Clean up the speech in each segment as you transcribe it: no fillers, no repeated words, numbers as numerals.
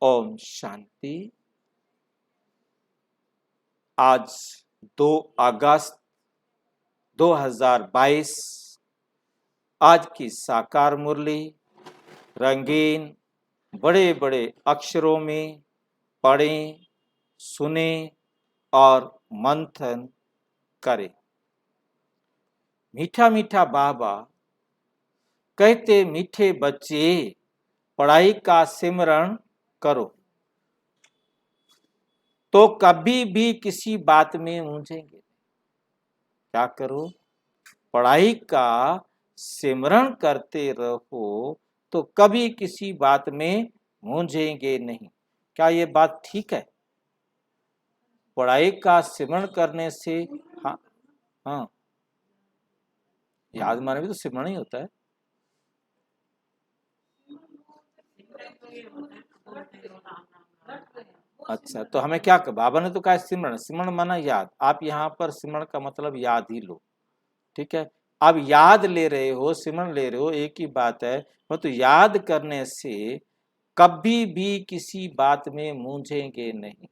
ओम शांति। आज 2 अगस्त 2022 आज की साकार मुरली रंगीन बड़े बड़े अक्षरों में पढ़ें, सुने और मंथन करें। मीठा मीठा बाबा कहते, मीठे बच्चे पढ़ाई का सिमरण करो तो कभी भी किसी बात में मूंझेंगे। क्या करो? पढ़ाई का सिमरण करते रहो तो कभी किसी बात में मूंझेंगे नहीं। क्या ये बात ठीक है? पढ़ाई का सिमरण करने से हाँ, याद माने भी तो सिमरण ही होता है। अच्छा, तो हमें क्या कर, बाबा ने तो कहा सिमरण, सिमरण माना याद। आप यहाँ पर सिमरण का मतलब याद ही लो, ठीक है। अब याद ले रहे हो, सिमरण ले रहे हो, एक ही बात है। तो याद करने से कभी भी किसी बात में मूंझेंगे नहीं।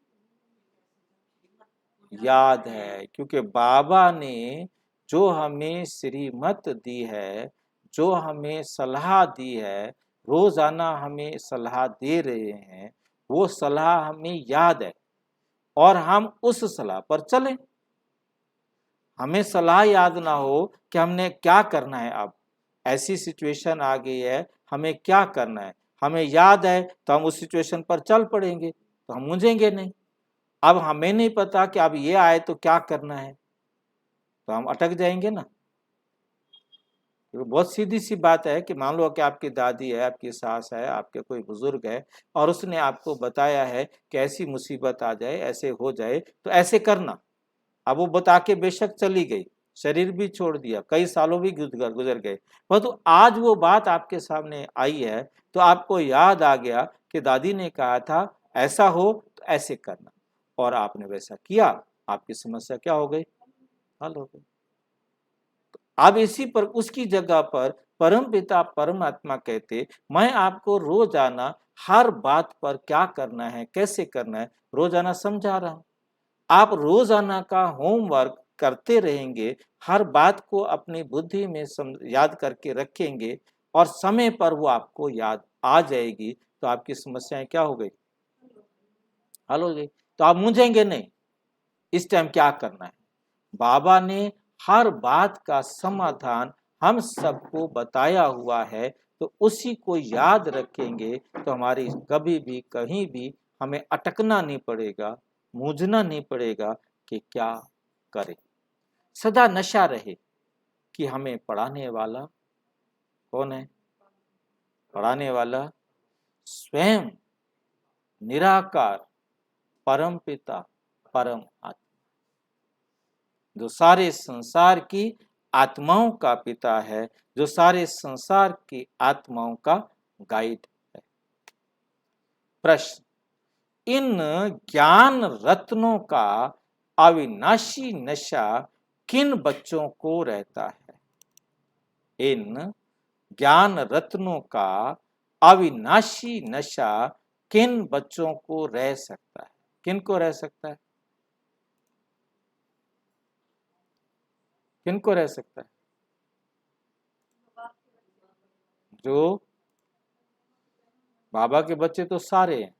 याद है, क्योंकि बाबा ने जो हमें श्रीमत दी है, जो हमें सलाह दी है, रोजाना हमें सलाह दे रहे हैं, वो सलाह हमें याद है और हम उस सलाह पर चलें। हमें सलाह याद ना हो कि हमने क्या करना है। अब ऐसी सिचुएशन आ गई है, हमें क्या करना है, हमें याद है तो हम उस सिचुएशन पर चल पड़ेंगे, तो हम मूंझेंगे नहीं। अब हमें नहीं पता कि अब ये आए तो क्या करना है, तो हम अटक जाएंगे ना। तो बहुत सीधी सी बात है कि मान लो कि आपकी दादी है, आपकी सास है, आपके कोई बुजुर्ग है और उसने आपको बताया है कि ऐसी मुसीबत आ जाए, ऐसे हो जाए तो ऐसे करना। अब वो बता के बेशक चली गई, शरीर भी छोड़ दिया, कई सालों भी गुजर गए, परंतु आज वो बात आपके सामने आई है तो आपको याद आ गया कि दादी ने कहा था ऐसा हो तो ऐसे करना, और आपने वैसा किया। आपकी समस्या क्या हो गई? हल हो गई। अब इसी पर उसकी जगह पर परम पिता परमात्मा कहते, मैं आपको रोजाना हर बात पर क्या करना है, कैसे करना है, रोजाना समझा रहा हूं। आप रोजाना का होमवर्क करते रहेंगे, हर बात को अपनी बुद्धि में याद करके रखेंगे और समय पर वो आपको याद आ जाएगी, तो आपकी समस्याएं क्या हो गई? हल हो गई। तो आप मूंझेंगे नहीं। इस टाइम क्या करना है? बाबा ने हर बात का समाधान हम सबको बताया हुआ है, तो उसी को याद रखेंगे तो हमारी कभी भी कहीं भी हमें अटकना नहीं पड़ेगा, मूंझना नहीं पड़ेगा कि क्या करें। सदा नशा रहे कि हमें पढ़ाने वाला कौन है? पढ़ाने वाला स्वयं निराकार परम पिता परम आत्मा, जो सारे संसार की आत्माओं का पिता है, जो सारे संसार की आत्माओं का गाइड है। प्रश्न, इन ज्ञान रत्नों का अविनाशी नशा किन बच्चों को रहता है? इन ज्ञान रत्नों का अविनाशी नशा किन बच्चों को रह सकता है? किन को रह सकता है? किन को रह सकता है? जो बाबा के बच्चे तो सारे हैं,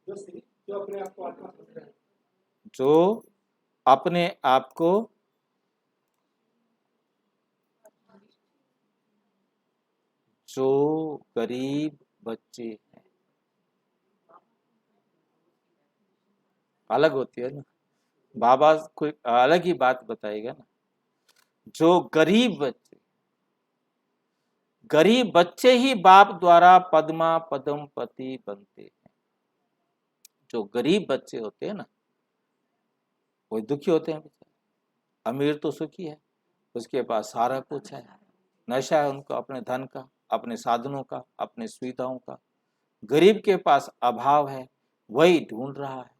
जो अपने आप को जो गरीब बच्चे हैं, अलग होती है ना, बाबा कोई अलग ही बात बताएगा ना। जो गरीब बच्चे ही बाप द्वारा पद्मा पदम पति बनते हैं। जो गरीब बच्चे होते हैं ना, वो दुखी होते हैं। अमीर तो सुखी है, उसके पास सारा कुछ है, नशा है उनको अपने धन का, अपने साधनों का, अपने सुविधाओं का। गरीब के पास अभाव है, वही ढूंढ रहा है,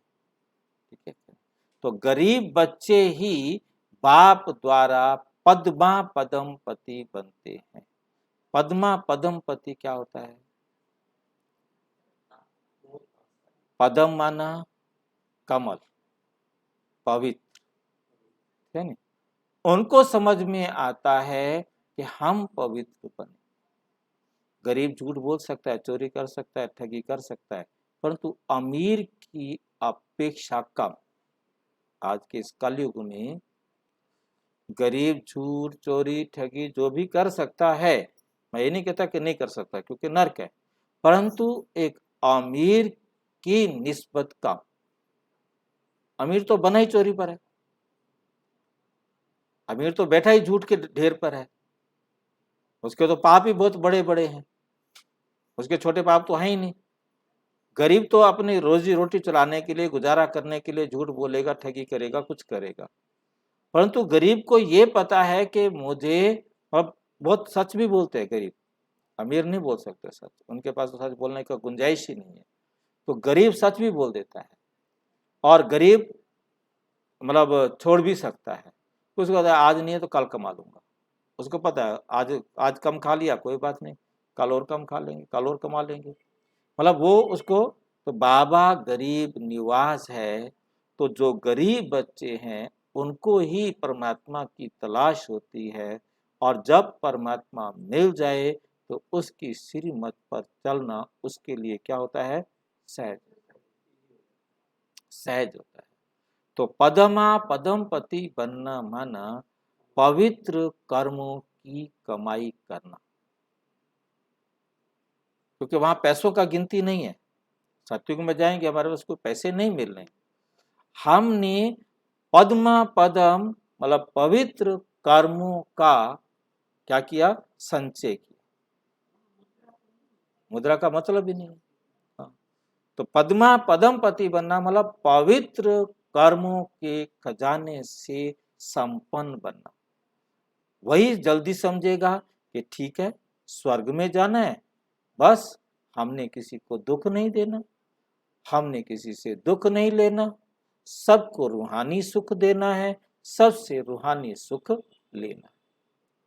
ठीक है। तो गरीब बच्चे ही बाप द्वारा पद्मा पदम पति बनते हैं। पद्मा पदम पति क्या होता है? पदम माना कमल, पवित्र, है ना। उनको समझ में आता है कि हम पवित्र बने। गरीब झूठ बोल सकता है, चोरी कर सकता है, ठगी कर सकता है, परंतु अमीर की अपेक्षा कम। आज के इस कलयुग में गरीब झूठ, चोरी, ठगी जो भी कर सकता है, मैं ये नहीं कहता कि नहीं कर सकता, क्योंकि नर्क है, परंतु एक अमीर की निस्बत कम। अमीर तो बना ही चोरी पर है, अमीर तो बैठा ही झूठ के ढेर पर है, उसके तो पाप ही बहुत बड़े बड़े हैं, उसके छोटे पाप तो हैं ही नहीं। गरीब तो अपनी रोजी रोटी चलाने के लिए, गुजारा करने के लिए झूठ बोलेगा, ठगी करेगा, कुछ करेगा, परंतु गरीब को ये पता है कि मुझे, अब बहुत सच भी बोलते हैं गरीब, अमीर नहीं बोल सकते सच, उनके पास तो सच बोलने का गुंजाइश ही नहीं है, तो गरीब सच भी बोल देता है। और गरीब मतलब छोड़ भी सकता है, उसको पता है आज नहीं है तो कल कमा लूंगा, उसको पता है आज कम खा लिया कोई बात नहीं, कल और कम खा लेंगे, कल और कमा लेंगे, मतलब वो उसको। तो बाबा गरीब निवास है, तो जो गरीब बच्चे हैं उनको ही परमात्मा की तलाश होती है, और जब परमात्मा मिल जाए तो उसकी श्रीमत पर चलना उसके लिए क्या होता है, सहज, सहज होता है। तो पदमा पदमपति बनना माना पवित्र कर्मों की कमाई करना, क्योंकि वहां पैसों का गिनती नहीं है। सत्युग में जाएंगे हमारे पास कोई पैसे नहीं मिल रहे, हमने पद्मा पदम मतलब पवित्र कर्मों का क्या किया, संचय किया। मुद्रा का मतलब ही नहीं है। हाँ। तो पद्मा पदमपति बनना मतलब पवित्र कर्मों के खजाने से संपन्न बनना। वही जल्दी समझेगा कि ठीक है, स्वर्ग में जाना है, बस हमने किसी को दुख नहीं देना, हमने किसी से दुख नहीं लेना, सबको रूहानी सुख देना है, सबसे रूहानी सुख लेना।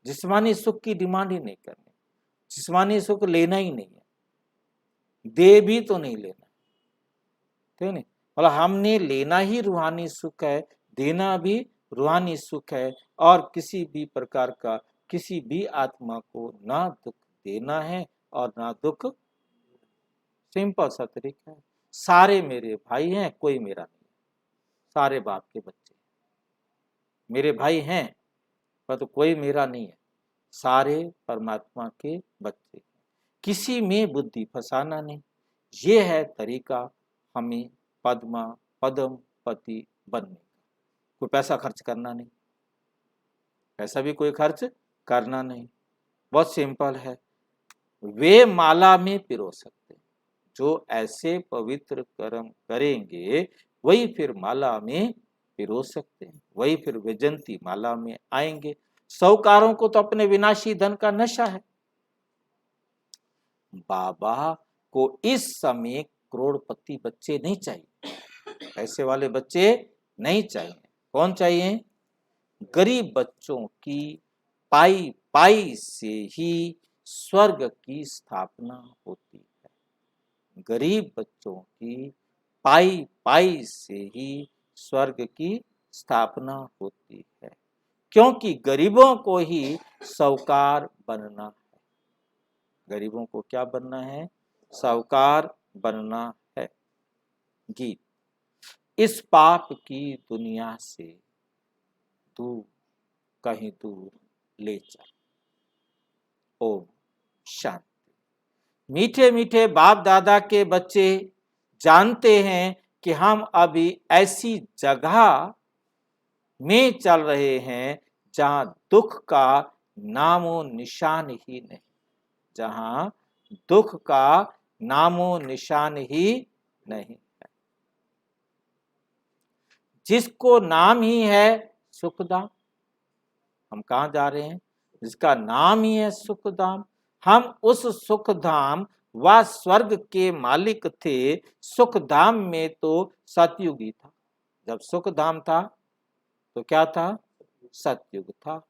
जिस्मानी सुख की डिमांड ही नहीं करनी, जिस्मानी सुख लेना ही नहीं है, दे भी तो नहीं लेना, ठीक नहीं। मतलब हमने लेना ही रूहानी सुख है, देना भी रूहानी सुख है, और किसी भी प्रकार का किसी भी आत्मा को ना दुख देना है और ना दुख। सिंपल सा तरीका है। सारे मेरे भाई हैं, कोई मेरा नहीं, सारे बाप के बच्चे मेरे भाई हैं, पर तो कोई मेरा नहीं है, सारे परमात्मा के बच्चे, किसी में बुद्धि फंसाना नहीं। ये है तरीका हमें पद्मा पदम पति बनने का। कोई पैसा खर्च करना नहीं, पैसा भी कोई खर्च करना नहीं, बहुत सिंपल है। वे माला में पिरो सकते, जो ऐसे पवित्र कर्म करेंगे वही फिर माला में पिरो सकते हैं, वही फिर वैजंती माला में आएंगे। साहूकारों को तो अपने विनाशी धन का नशा है, बाबा को इस समय करोड़पति बच्चे नहीं चाहिए, पैसे वाले बच्चे नहीं चाहिए। कौन चाहिए, गरीब बच्चों की पाई पाई से ही स्वर्ग की स्थापना होती है, गरीब बच्चों की पाई पाई से ही स्वर्ग की स्थापना होती है, क्योंकि गरीबों को ही साहूकार बनना है। गरीबों को क्या बनना है, साहूकार बनना है। गीत, इस पाप की दुनिया से दूर, कहीं दूर ले चल। ओम शांति। मीठे मीठे बाप दादा के बच्चे जानते हैं कि हम अभी ऐसी जगह में चल रहे हैं जहां दुख का नामो निशान ही नहीं, जहां दुख का नामो निशान ही नहीं है, जिसको नाम ही है सुखधाम। हम कहाँ जा रहे हैं, जिसका नाम ही है सुखधाम। हम उस सुखधाम व स्वर्ग के मालिक थे। सुखधाम में तो सतयुग ही था, जब सुखधाम था तो क्या था, सतयुग था,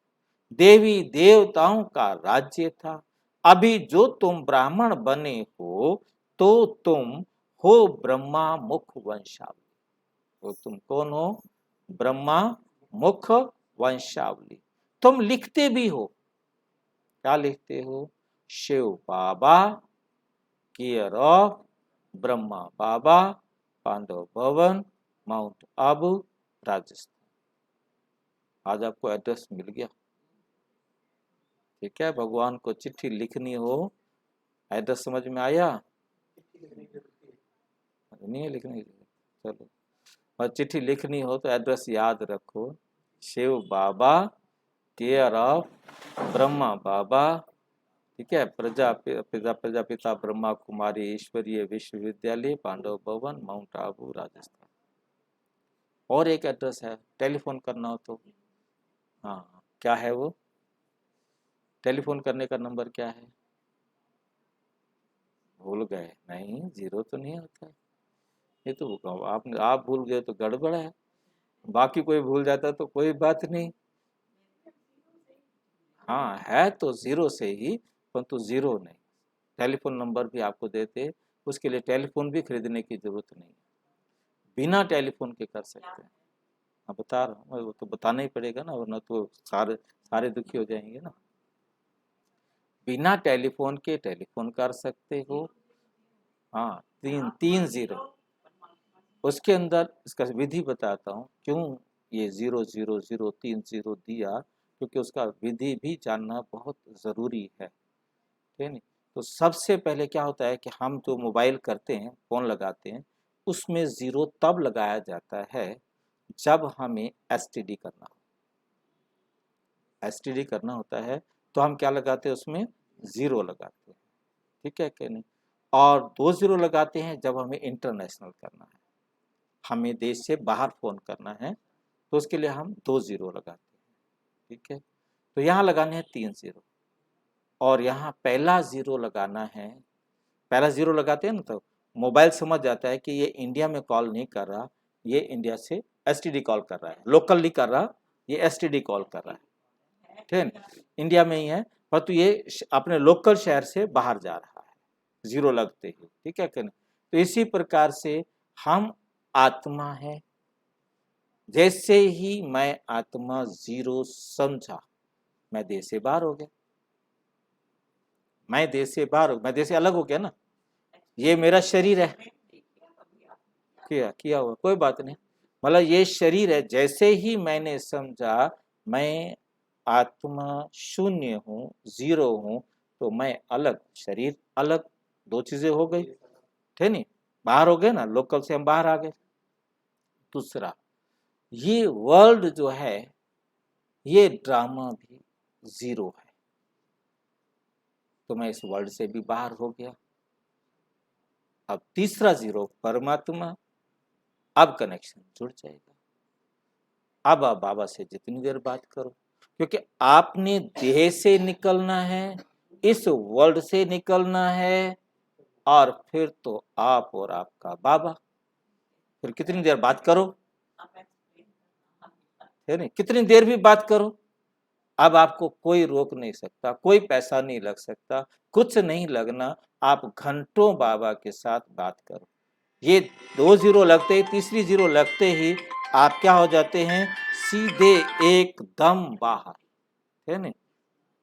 देवी देवताओं का राज्य था। अभी जो तुम ब्राह्मण बने हो तो तुम हो ब्रह्मा मुख वंशावली। तो तुम कौन हो? ब्रह्मा मुख वंशावली। तुम लिखते भी हो, क्या लिखते हो? शिव बाबा, केयर ऑफ ब्रह्मा बाबा, पांडव भवन, माउंट आबू, राजस्थान। आज आपको एड्रेस मिल गया। ठीक है, भगवान को चिट्ठी लिखनी हो, एड्रेस समझ में आया? नहीं है लिखने की, चलो। और चिट्ठी लिखनी हो तो एड्रेस याद रखो, शिव बाबा, केयर ऑफ ब्रह्मा बाबा, ठीक है, प्रजापिता ब्रह्मा कुमारी ईश्वरीय विश्वविद्यालय, पांडव भवन, माउंट आबू, राजस्थान। और एक एड्रेस है, टेलीफोन करना हो तो, हाँ क्या है वो? टेलीफोन करने का नंबर क्या है? भूल गए? नहीं, 0 तो नहीं होता है। ये तो आप भूल गए तो गड़बड़ है, बाकी कोई भूल जाता तो कोई बात नहीं। हाँ है तो 0 से ही, परंतु 0 नहीं। टेलीफोन नंबर भी आपको देते, उसके लिए टेलीफोन भी खरीदने की जरूरत नहीं है, बिना टेलीफोन के कर सकते हैं। हाँ बता रहा हूँ, वो तो बताना ही पड़ेगा ना, वरना तो सारे सारे दुखी हो जाएंगे ना। बिना टेलीफोन के टेलीफोन कर सकते हो। हाँ, 3 3 0। उसके अंदर इसका विधि बताता हूँ, क्यों ये 0 0 0 3 0 दिया, क्योंकि उसका विधि भी जानना बहुत ज़रूरी है, ठीक है नहीं? तो सबसे पहले क्या होता है कि हम जो मोबाइल करते हैं, फ़ोन लगाते हैं, उसमें 0 तब लगाया जाता है जब हमें एसटीडी करना हो। एसटीडी करना होता है तो हम क्या लगाते हैं उसमें? 0 लगाते हैं, ठीक है कि नहीं? और 2 0 लगाते हैं जब हमें इंटरनेशनल करना है, हमें देश से बाहर फ़ोन करना है, तो उसके लिए हम 2 0 लगाते हैं, ठीक है? तो यहाँ लगाने हैं 3 0, और यहाँ पहला 0 लगाना है। पहला 0 लगाते हैं ना तो मोबाइल समझ जाता है कि ये इंडिया में कॉल नहीं कर रहा, ये इंडिया से एसटीडी कॉल कर रहा है, लोकल नहीं कर रहा, ये एसटीडी कॉल कर रहा है, ठीक है? इंडिया में ही है, परंतु ये अपने लोकल शहर से बाहर जा रहा है, 0 लगते ही, ठीक है कि नहीं? तो इसी प्रकार से हम आत्मा है, जैसे ही मैं आत्मा 0 समझा, मैं देह से बाहर हो गया। मैं देह से बाहर हो, मैं देह से अलग हो गया ना, ये मेरा शरीर है। किया हुआ कोई बात नहीं, मतलब ये शरीर है। जैसे ही मैंने समझा मैं आत्मा शून्य हूँ, 0 हूँ, तो मैं अलग, शरीर अलग, 2 चीजें हो गई, थे नहीं? बाहर हो गए ना, लोकल से हम बाहर आ गए। दूसरा, ये वर्ल्ड जो है, ये ड्रामा भी 0 है, तो मैं इस वर्ल्ड से भी बाहर हो गया। अब तीसरा 0 परमात्मा, अब कनेक्शन जुड़ जाएगा। अब आप बाबा से जितनी देर बात करो, क्योंकि आपने देह से निकलना है, इस वर्ल्ड से निकलना है, और फिर तो आप और आपका बाबा, फिर कितनी देर बात करो, है नहीं? कितनी देर भी बात करो, अब आपको कोई रोक नहीं सकता, कोई पैसा नहीं लग सकता, कुछ नहीं लगना, आप घंटों बाबा के साथ बात करो। ये 2 0 लगते ही, तीसरी 0 लगते ही आप क्या हो जाते हैं? सीधे एकदम बाहर, है नहीं?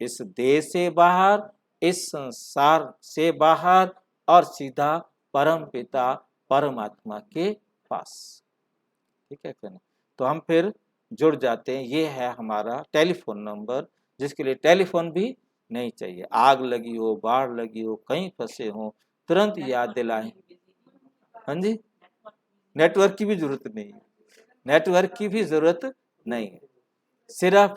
इस देह से बाहर, इस संसार से बाहर, और सीधा परम पिता परमात्मा के पास, ठीक है क्या नहीं? तो हम फिर जुड़ जाते हैं। ये है हमारा टेलीफोन नंबर, जिसके लिए टेलीफोन भी नहीं चाहिए। आग लगी हो, बाढ़ लगी हो, कहीं फंसे हो, तुरंत याद दिलाएं। हाँ जी, नेटवर्क की भी जरूरत नहीं है, नेटवर्क की भी जरूरत नहीं है। सिर्फ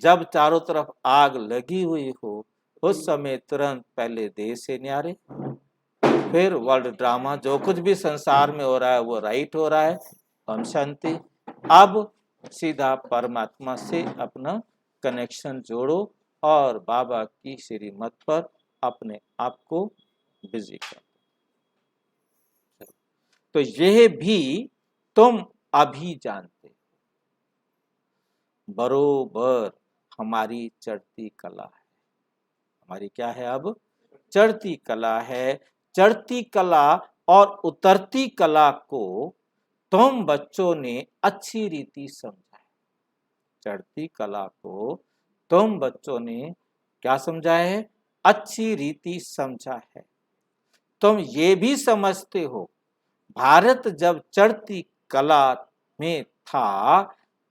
जब चारों तरफ आग लगी हुई हो, उस समय तुरंत पहले देश से न्यारे, फिर वर्ल्ड ड्रामा, जो कुछ भी संसार में हो रहा है वो राइट हो रहा है, हम शांति। अब सीधा परमात्मा से अपना कनेक्शन जोड़ो, और बाबा की श्रीमत पर अपने आप को बिजी करो। तो यह भी तुम अभी जानते, बरोबर हमारी चढ़ती कला है। हमारी क्या है? अब चढ़ती कला है, चढ़ती कला और उतरती कला को तुम बच्चों ने अच्छी रीति समझा है। चढ़ती कला को तुम बच्चों ने क्या समझा है? अच्छी रीति समझा है। तुम ये भी समझते हो भारत जब चढ़ती कला में था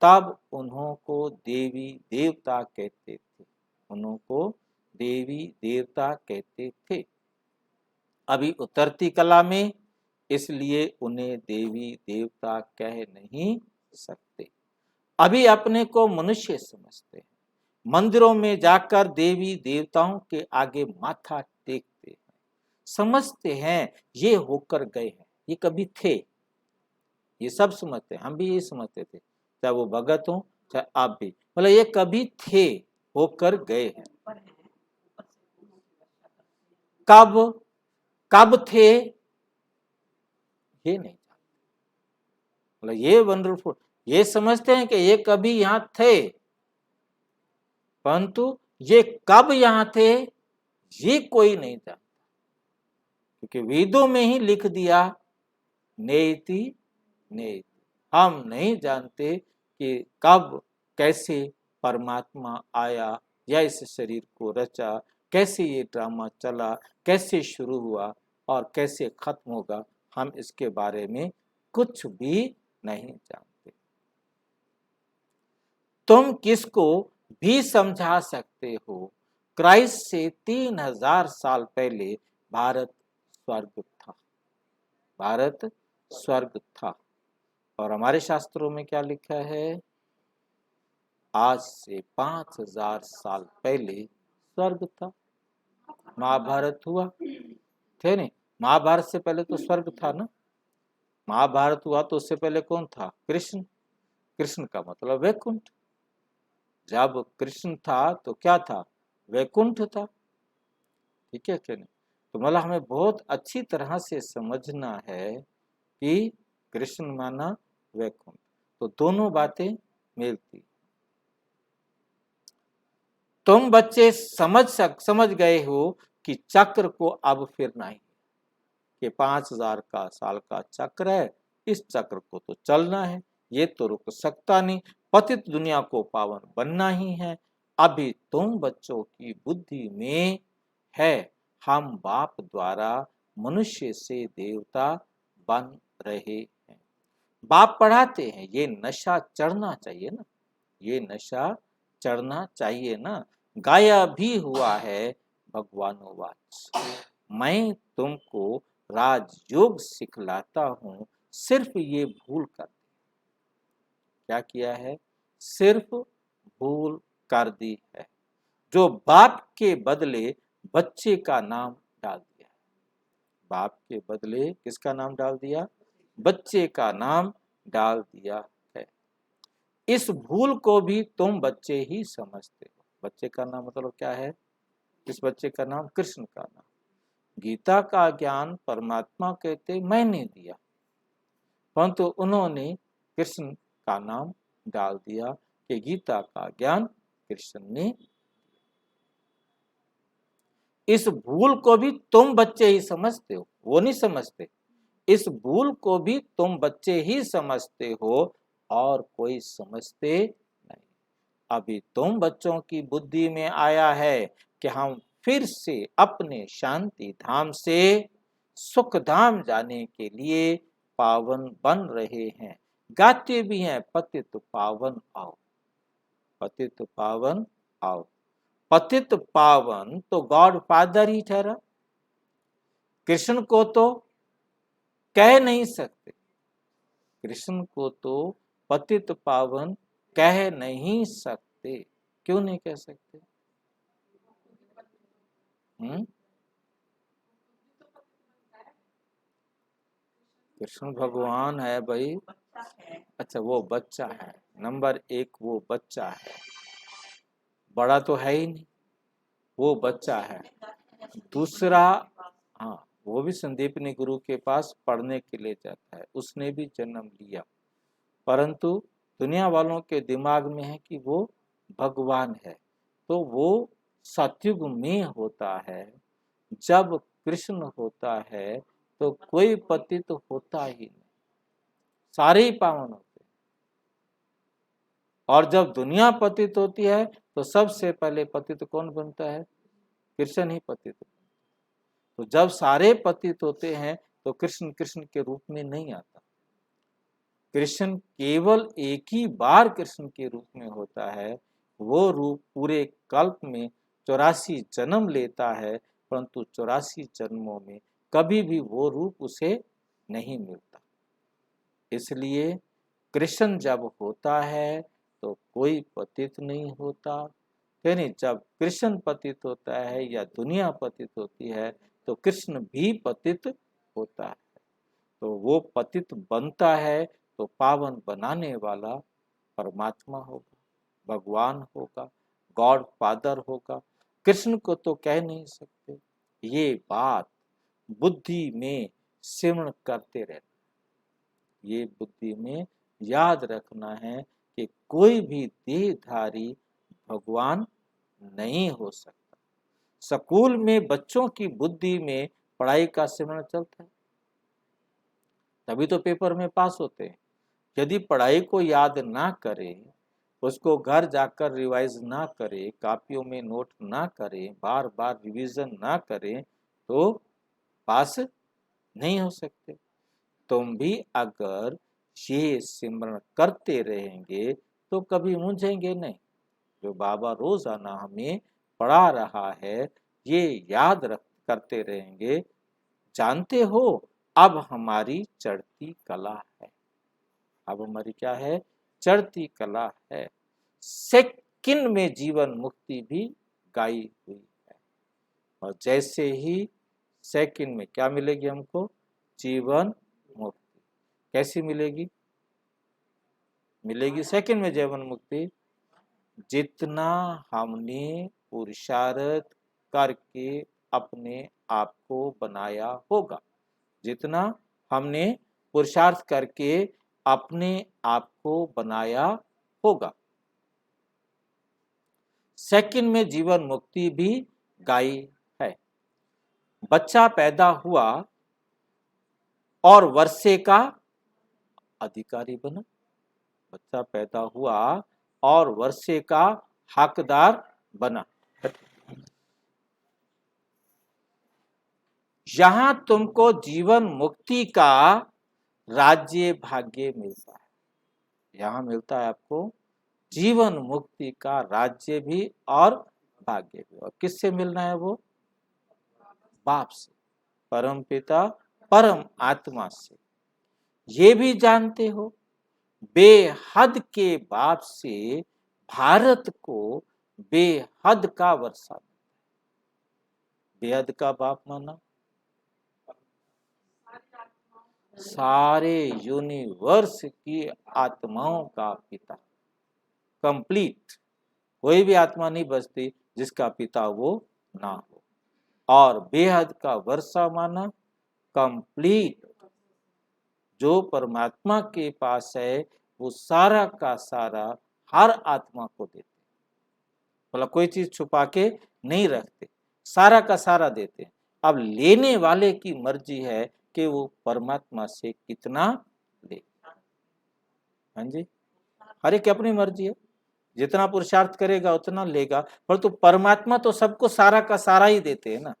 तब उन्हों को देवी देवता कहते थे। उन्हों को देवी देवता कहते थे। अभी उतरती कला में, इसलिए उन्हें देवी देवता कह नहीं सकते। अभी अपने को मनुष्य समझते हैं। मंदिरों में जाकर देवी देवताओं के आगे माथा टेकते हैं, समझते हैं ये होकर गए हैं, ये कभी थे। ये सब समझते हैं, हम भी ये समझते थे, चाहे वो भगत हो चाहे आप भी, मतलब ये कभी थे, होकर गए हैं। कब कब थे ये नहीं, मतलब ये वंडरफुल, ये समझते हैं कि ये कभी यहां थे, परंतु ये कब यहां थे ये कोई नहीं जानता, क्योंकि वेदों में ही लिख दिया नेति नेति। हम नहीं जानते कि कब कैसे परमात्मा आया या इस शरीर को रचा, कैसे ये ड्रामा चला, कैसे शुरू हुआ और कैसे खत्म होगा, हम इसके बारे में कुछ भी नहीं जानते। तुम किसको भी समझा सकते हो, क्राइस्ट से 3000 साल पहले भारत स्वर्ग था। भारत स्वर्ग था। और हमारे शास्त्रों में क्या लिखा है? आज से 5000 साल पहले स्वर्ग था। महाभारत हुआ थे नहीं, महाभारत से पहले तो स्वर्ग था ना। महाभारत हुआ तो उससे पहले कौन था? कृष्ण। कृष्ण का मतलब वैकुंठ। जब कृष्ण था तो क्या था? वैकुंठ था। ठीक है क्या नहीं? तो मतलब हमें बहुत अच्छी तरह से समझना है कि कृष्ण माना वैकुंठ, तो दोनों बातें मिलती। तुम बच्चे समझ गए हो कि चक्र को अब फिरना ही, कि 5000 का साल का चक्र है, इस चक्र को तो चलना है, ये तो रुक सकता नहीं, पतित दुनिया को पावन बनना ही है। अभी तुम बच्चों की बुद्धि में है, हम बाप द्वारा मनुष्य से देवता बन रहे हैं। बाप पढ़ाते हैं, ये नशा चढ़ना चाहिए ना, ये नशा चढ़ना चाहिए ना। गाया भी हुआ है भगवानोवाच, मैं तुमको राजयोग सिखलाता हूं, सिर्फ ये भूल कर। क्या किया है? सिर्फ भूल कर दी है। जो बाप के बदले बच्चे का नाम डाल दिया। बाप के बदले किसका नाम डाल दिया? बच्चे का नाम डाल दिया है। इस भूल को भी तुम बच्चे ही समझते हो। बच्चे का नाम मतलब क्या है? इस बच्चे का नाम कृष्ण का नाम। गीता का ज्ञान परमात्मा कहते मैंने दिया, परंतु उन्होंने कृष्ण का नाम डाल दिया कि गीता का ज्ञान कृष्ण ने। इस भूल को भी तुम बच्चे ही समझते हो, वो नहीं समझते। इस भूल को भी तुम बच्चे ही समझते हो और कोई समझते नहीं। अभी तुम बच्चों की बुद्धि में आया है कि हम फिर से अपने शांति धाम से सुख धाम जाने के लिए पावन बन रहे हैं। गाते भी हैं, पतित पावन आओ, पतित पावन आओ। पतित पावन तो गॉड फादर ही ठहरा, कृष्ण को तो कह नहीं सकते। कृष्ण को तो पतित पावन कह नहीं सकते। क्यों नहीं कह सकते? कृष्ण भगवान है भाई। अच्छा, वो बच्चा है, नंबर 1 वो बच्चा है, बड़ा तो है ही नहीं, वो बच्चा है। दूसरा, हाँ, वो भी संदीपनी गुरु के पास पढ़ने के लिए जाता है, उसने भी जन्म लिया, परंतु दुनिया वालों के दिमाग में है कि वो भगवान है। तो वो सतयुग में होता है। जब कृष्ण होता है तो कोई पतित होता ही नहीं, सारे ही पावन होते हैं। और जब दुनिया पतित होती है तो सबसे पहले पतित कौन बनता है? कृष्ण ही पतित। तो जब सारे पतित होते हैं तो कृष्ण कृष्ण के रूप में नहीं आता। कृष्ण केवल एक ही बार कृष्ण के रूप में होता है। वो रूप पूरे कल्प में 84 जन्म लेता है, परंतु 84 जन्मों में कभी भी वो रूप उसे नहीं मिलता। इसलिए कृष्ण जब होता है तो कोई पतित नहीं होता, यानी जब कृष्ण पतित होता है या दुनिया पतित होती है तो कृष्ण भी पतित होता है। तो वो पतित बनता है तो पावन बनाने वाला परमात्मा होगा, भगवान होगा, गॉड फादर होगा। कृष्ण को तो कह नहीं सकते। ये बात बुद्धि में सिमरण करते रहना, ये बुद्धि में याद रखना है कि कोई भी देहधारी भगवान नहीं हो सकता। स्कूल में बच्चों की बुद्धि में पढ़ाई का सिमरण चलता है, तभी तो पेपर में पास होते हैं। यदि पढ़ाई को याद ना करे, उसको घर जाकर रिवाइज ना करे, कापियों में नोट ना करे, बार बार रिवीजन ना करें तो पास नहीं हो सकते। तुम भी अगर ये सिमरण करते रहेंगे तो कभी मूंझेंगे नहीं। जो बाबा रोजाना हमें पढ़ा रहा है ये याद रख करते रहेंगे। जानते हो, अब हमारी चढ़ती कला है। अब हमारी क्या है? चढ़ती कला है। सेकंड में जीवन मुक्ति भी गाई हुई है। और जैसे ही सेकंड में क्या मिलेगी हमको? जीवन मुक्ति। कैसी मिलेगी? मिलेगी सेकंड में जीवन मुक्ति जितना हमने पुरुषार्थ करके अपने आप को बनाया होगा, जितना हमने पुरुषार्थ करके अपने आप को बनाया होगा। सेकंड में जीवन मुक्ति भी गाई है। बच्चा पैदा हुआ और वर्षे का अधिकारी बना। बच्चा पैदा हुआ और वर्षे का हकदार बना। यहां तुमको जीवन मुक्ति का राज्य भाग्य मिलता है। यहां मिलता है आपको जीवन मुक्ति का राज्य भी और भाग्य भी। और किससे मिलना है? वो बाप से, परम पिता परम आत्मा से। ये भी जानते हो, बेहद के बाप से भारत को बेहद का वर्षा। बेहद का बाप माना सारे यूनिवर्स की आत्माओं का पिता। कंप्लीट कोई भी आत्मा नहीं बचती जिसका पिता वो ना हो। और बेहद का वर्षा माना कंप्लीट जो परमात्मा के पास है वो सारा का सारा हर आत्मा को देते। मतलब कोई चीज छुपा के नहीं रखते, सारा का सारा देते। अब लेने वाले की मर्जी है कि वो परमात्मा से कितना ले। हाँ जी, हर एक अपनी मर्जी है, जितना पुरुषार्थ करेगा उतना लेगा। परंतु परमात्मा तो सबको सारा का सारा ही देते हैं ना।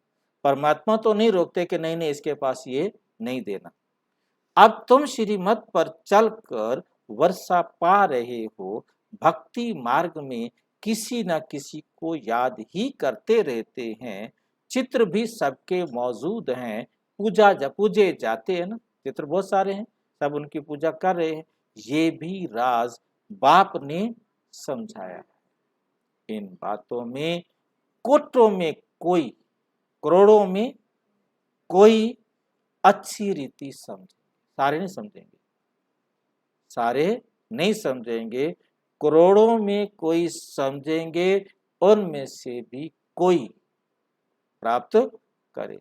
परमात्मा तो नहीं रोकते कि नहीं नहीं इसके पास ये नहीं देना। अब तुम श्रीमत पर चलकर वर्षा पा रहे हो। भक्ति मार्ग में किसी न किसी को याद ही करते रहते हैं। चित्र भी सबके मौजूद हैं। पूजे जाते हैं ना, चित्र बहुत सारे हैं, सब उनकी पूजा कर रहे हैं। ये भी राज बाप ने समझाया। इन बातों में कोटों में कोई, करोड़ों में कोई अच्छी रीति समझे। सारे नहीं समझेंगे, सारे नहीं समझेंगे, करोड़ों में कोई समझेंगे। उनमें से भी कोई प्राप्त करे।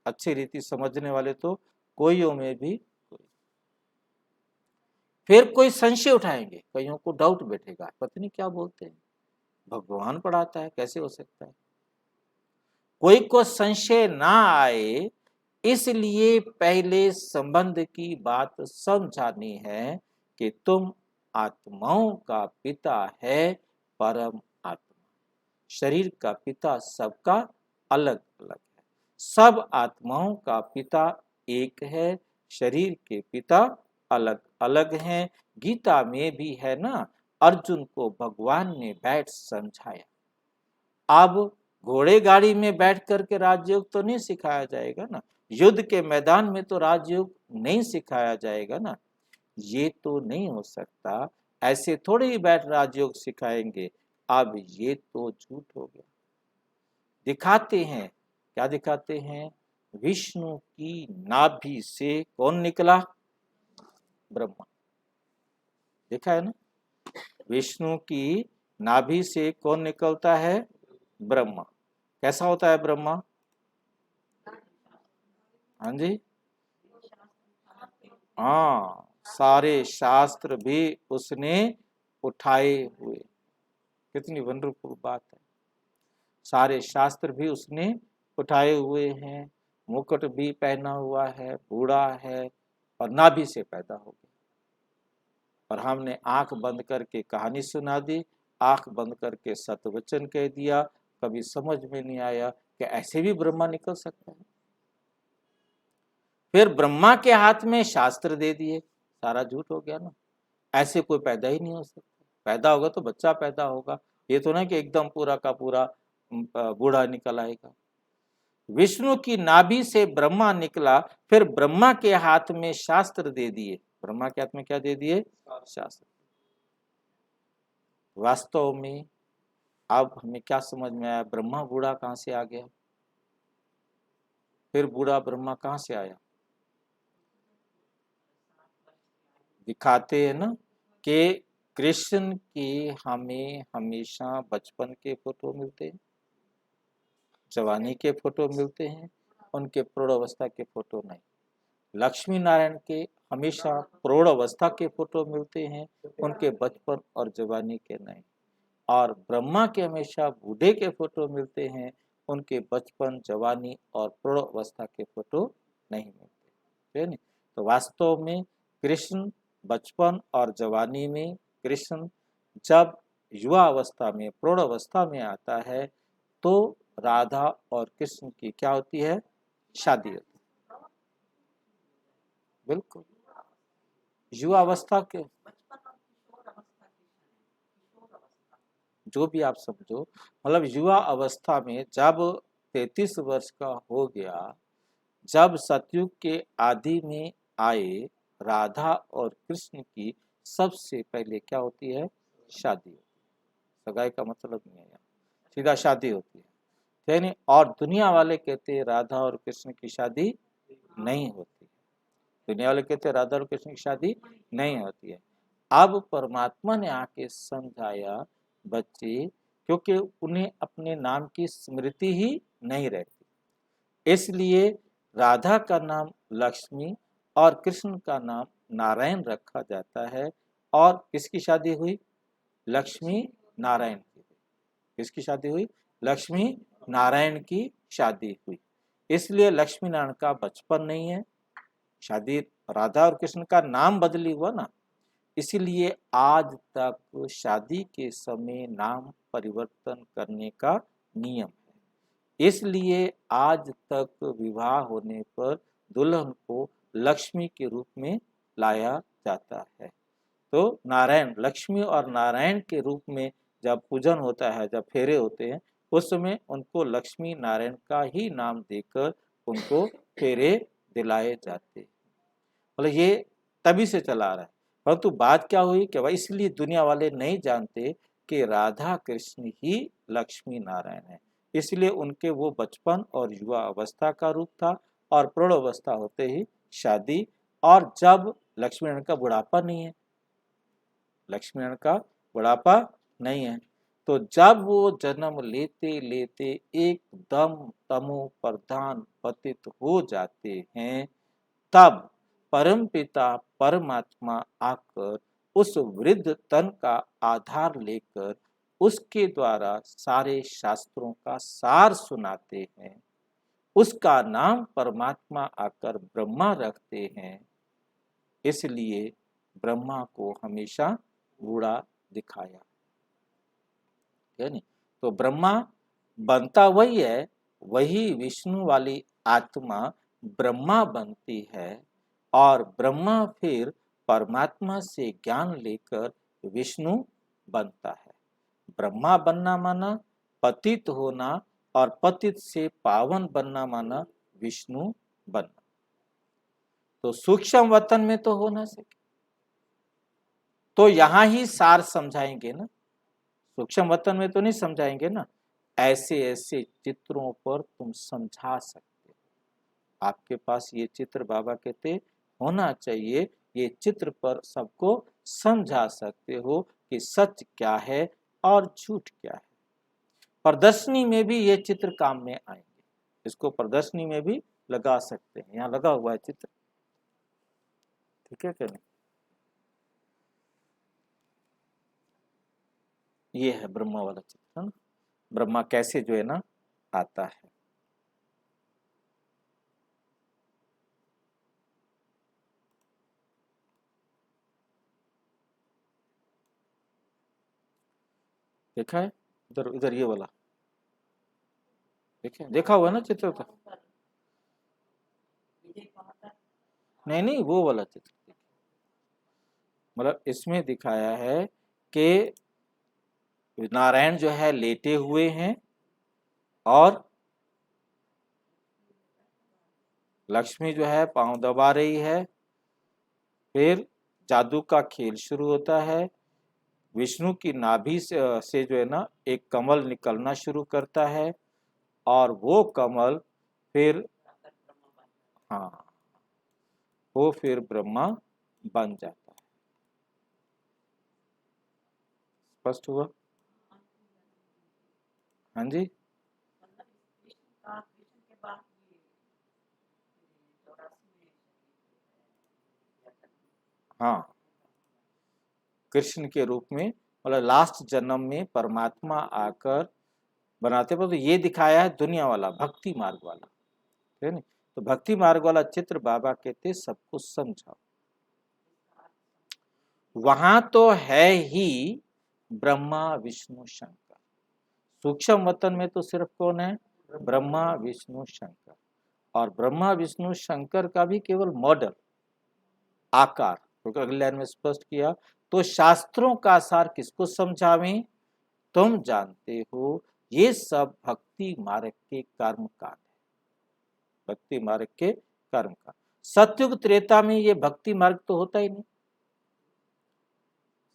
अच्छी रीति समझने वाले तो कोइयों में भी कोई। फिर कोई संशय उठाएंगे, कईयों को डाउट बैठेगा, पता नहीं क्या बोलते हैं, भगवान पढ़ाता है कैसे हो सकता है। कोई को संशय ना आए इसलिए पहले संबंध की बात समझानी है कि तुम आत्माओं का पिता है परम आत्मा। शरीर का पिता सबका अलग अलग है, सब आत्माओं का पिता एक है, शरीर के पिता अलग अलग हैं। गीता में भी है ना, अर्जुन को भगवान ने बैठ समझाया। अब घोड़े गाड़ी में बैठ करके राजयोग तो नहीं सिखाया जाएगा ना, युद्ध के मैदान में तो राजयोग नहीं सिखाया जाएगा ना, ये तो नहीं हो सकता। ऐसे थोड़े ही बैठ राजयोग सिखाएंगे। अब ये तो झूठ हो गया। दिखाते हैं, क्या दिखाते हैं? विष्णु की नाभि से कौन निकला? ब्रह्मा। देखा है ना, विष्णु की नाभि से कौन निकलता है? ब्रह्मा। कैसा होता है ब्रह्मा? हाँ जी, हाँ, सारे शास्त्र भी उसने उठाए हुए। कितनी वंडरफुल बात है। सारे शास्त्र भी उसने उठाए हुए हैं, मुकुट भी पहना हुआ है, बूढ़ा है और नाभि से पैदा हो गया। और हमने आंख बंद करके कहानी सुना दी, आंख बंद करके सतवचन कह दिया। कभी समझ में नहीं आया कि ऐसे भी ब्रह्मा निकल सकता है। फिर ब्रह्मा के हाथ में शास्त्र दे दिए, सारा झूठ हो गया ना। ऐसे कोई पैदा ही नहीं हो सकता। पैदा होगा तो बच्चा पैदा होगा, ये तो ना कि एकदम पूरा का पूरा बूढ़ा निकल आएगा। विष्णु की नाभि से ब्रह्मा निकला, फिर ब्रह्मा के हाथ में शास्त्र दे दिए। ब्रह्मा के हाथ में क्या दे दिए? शास्त्र। वास्तव में अब हमें क्या समझ में आया? ब्रह्मा बूढ़ा कहां से आ गया? फिर बूढ़ा ब्रह्मा कहां से आया? दिखाते हैं ना कि कृष्ण के हमें हमेशा बचपन के फोटो मिलते हैं, जवानी के फोटो मिलते हैं, उनके प्रौढ़ अवस्था के फोटो नहीं। लक्ष्मी नारायण के हमेशा प्रौढ़ अवस्था के फोटो मिलते हैं, उनके बचपन और जवानी के नहीं। और ब्रह्मा के हमेशा बूढ़े के फोटो मिलते हैं, उनके बचपन, जवानी और प्रौढ़ अवस्था के फोटो नहीं मिलते, है नहीं। तो वास्तव में कृष्ण बचपन और जवानी में, कृष्ण जब युवा अवस्था में, प्रौढ़ अवस्था में आता है तो राधा और कृष्ण की क्या होती है? शादी होती है। बिल्कुल, युवा अवस्था के जो भी आप समझो, मतलब युवा अवस्था में जब 33 वर्ष का हो गया, जब सतयुग के आदि में आए, राधा और कृष्ण की सबसे पहले क्या होती है? शादी होती है। सगाई का मतलब नहीं है यहाँ, सीधा शादी होती है नहीं। और दुनिया वाले कहते हैं राधा और कृष्ण की शादी नहीं होती है। दुनिया वाले कहते हैं राधा और कृष्ण की शादी नहीं होती है। अब परमात्मा ने आके समझाया, बच्चे, क्योंकि उन्हें अपने नाम की स्मृति ही नहीं रहती, इसलिए राधा का नाम लक्ष्मी और कृष्ण का नाम नारायण रखा जाता है। और किसकी शादी हुई? लक्ष्मी नारायण की। किसकी शादी हुई? लक्ष्मी नारायण की शादी हुई। इसलिए लक्ष्मी नारायण का बचपन नहीं है, शादी राधा और कृष्ण का नाम बदली हुआ ना। इसीलिए आज तक शादी के समय नाम परिवर्तन करने का नियम है। इसलिए आज तक विवाह होने पर दुल्हन को लक्ष्मी के रूप में लाया जाता है। तो नारायण, लक्ष्मी और नारायण के रूप में जब पूजन होता है, जब फेरे होते हैं, उस समय उनको लक्ष्मी नारायण का ही नाम देकर उनको फेरे दिलाए जाते हैं। मतलब ये तभी से चला रहा है। परंतु बात क्या हुई कि भाई इसलिए दुनिया वाले नहीं जानते कि राधा कृष्ण ही लक्ष्मी नारायण है। इसलिए उनके वो बचपन और युवा अवस्था का रूप था, और प्रौढ़ अवस्था होते ही शादी। और जब लक्ष्मी नारायण का बुढ़ापा नहीं है, लक्ष्मी नारायण का बुढ़ापा नहीं है, तो जब वो जन्म लेते लेते एकदम तमो प्रधान पतित हो जाते हैं, तब परमपिता परमात्मा आकर उस वृद्ध तन का आधार लेकर उसके द्वारा सारे शास्त्रों का सार सुनाते हैं। उसका नाम परमात्मा आकर ब्रह्मा रखते हैं, इसलिए ब्रह्मा को हमेशा बूढ़ा दिखाया, है नहीं। तो ब्रह्मा बनता वही है, वही विष्णु वाली आत्मा ब्रह्मा बनती है, और ब्रह्मा फिर परमात्मा से ज्ञान लेकर विष्णु बनता है। ब्रह्मा बनना माना पतित होना, और पतित से पावन बनना माना विष्णु बनना। तो सूक्ष्म वतन में तो हो ना सके, तो यहां ही सार समझाएंगे ना, सूक्ष्म वतन में तो नहीं समझाएंगे ना। ऐसे ऐसे चित्रों पर तुम समझा सकते, आपके पास ये चित्र बाबा कहते होना चाहिए, ये चित्र पर सबको समझा सकते हो कि सच क्या है और झूठ क्या है। प्रदर्शनी में भी ये चित्र काम में आएंगे, इसको प्रदर्शनी में भी लगा सकते हैं, यहाँ लगा हुआ है चित्र, ठीक है क्या नहीं। ये है ब्रह्मा वाला चित्र, है ना, ब्रह्मा कैसे जो है ना आता है। देखा है, इधर इधर ये वाला देखे, देखा हुआ ना चित्र का, नहीं नहीं वो वाला चित्र, मतलब इसमें दिखाया है कि नारायण जो है लेटे हुए हैं, और लक्ष्मी जो है पांव दबा रही है, फिर जादू का खेल शुरू होता है, विष्णु की नाभि से जो है ना एक कमल निकलना शुरू करता है, और वो कमल फिर, हाँ, वो फिर ब्रह्मा बन जाता है। स्पष्ट हुआ, हाँ जी। हाँ, कृष्ण के रूप में, मतलब लास्ट जन्म में परमात्मा आकर बनाते, पर तो ये दिखाया है दुनिया वाला भक्ति मार्ग वाला, है नहीं। तो भक्ति मार्ग वाला चित्र बाबा कहते सबको समझाओ, वहां तो है ही ब्रह्मा विष्णु शंकर। सूक्ष्म वतन में तो सिर्फ कौन है, ब्रह्मा विष्णु शंकर, और ब्रह्मा विष्णु शंकर का भी केवल मॉडल आकार, क्योंकि अगले लाइन में स्पष्ट किया, तो शास्त्रों का सार किसको समझावें, तुम जानते हो, ये सब भक्ति मार्ग के कर्म कांड है, भक्ति मार्ग के कर्म कांड। सतयुग त्रेता में ये भक्ति मार्ग तो होता ही नहीं,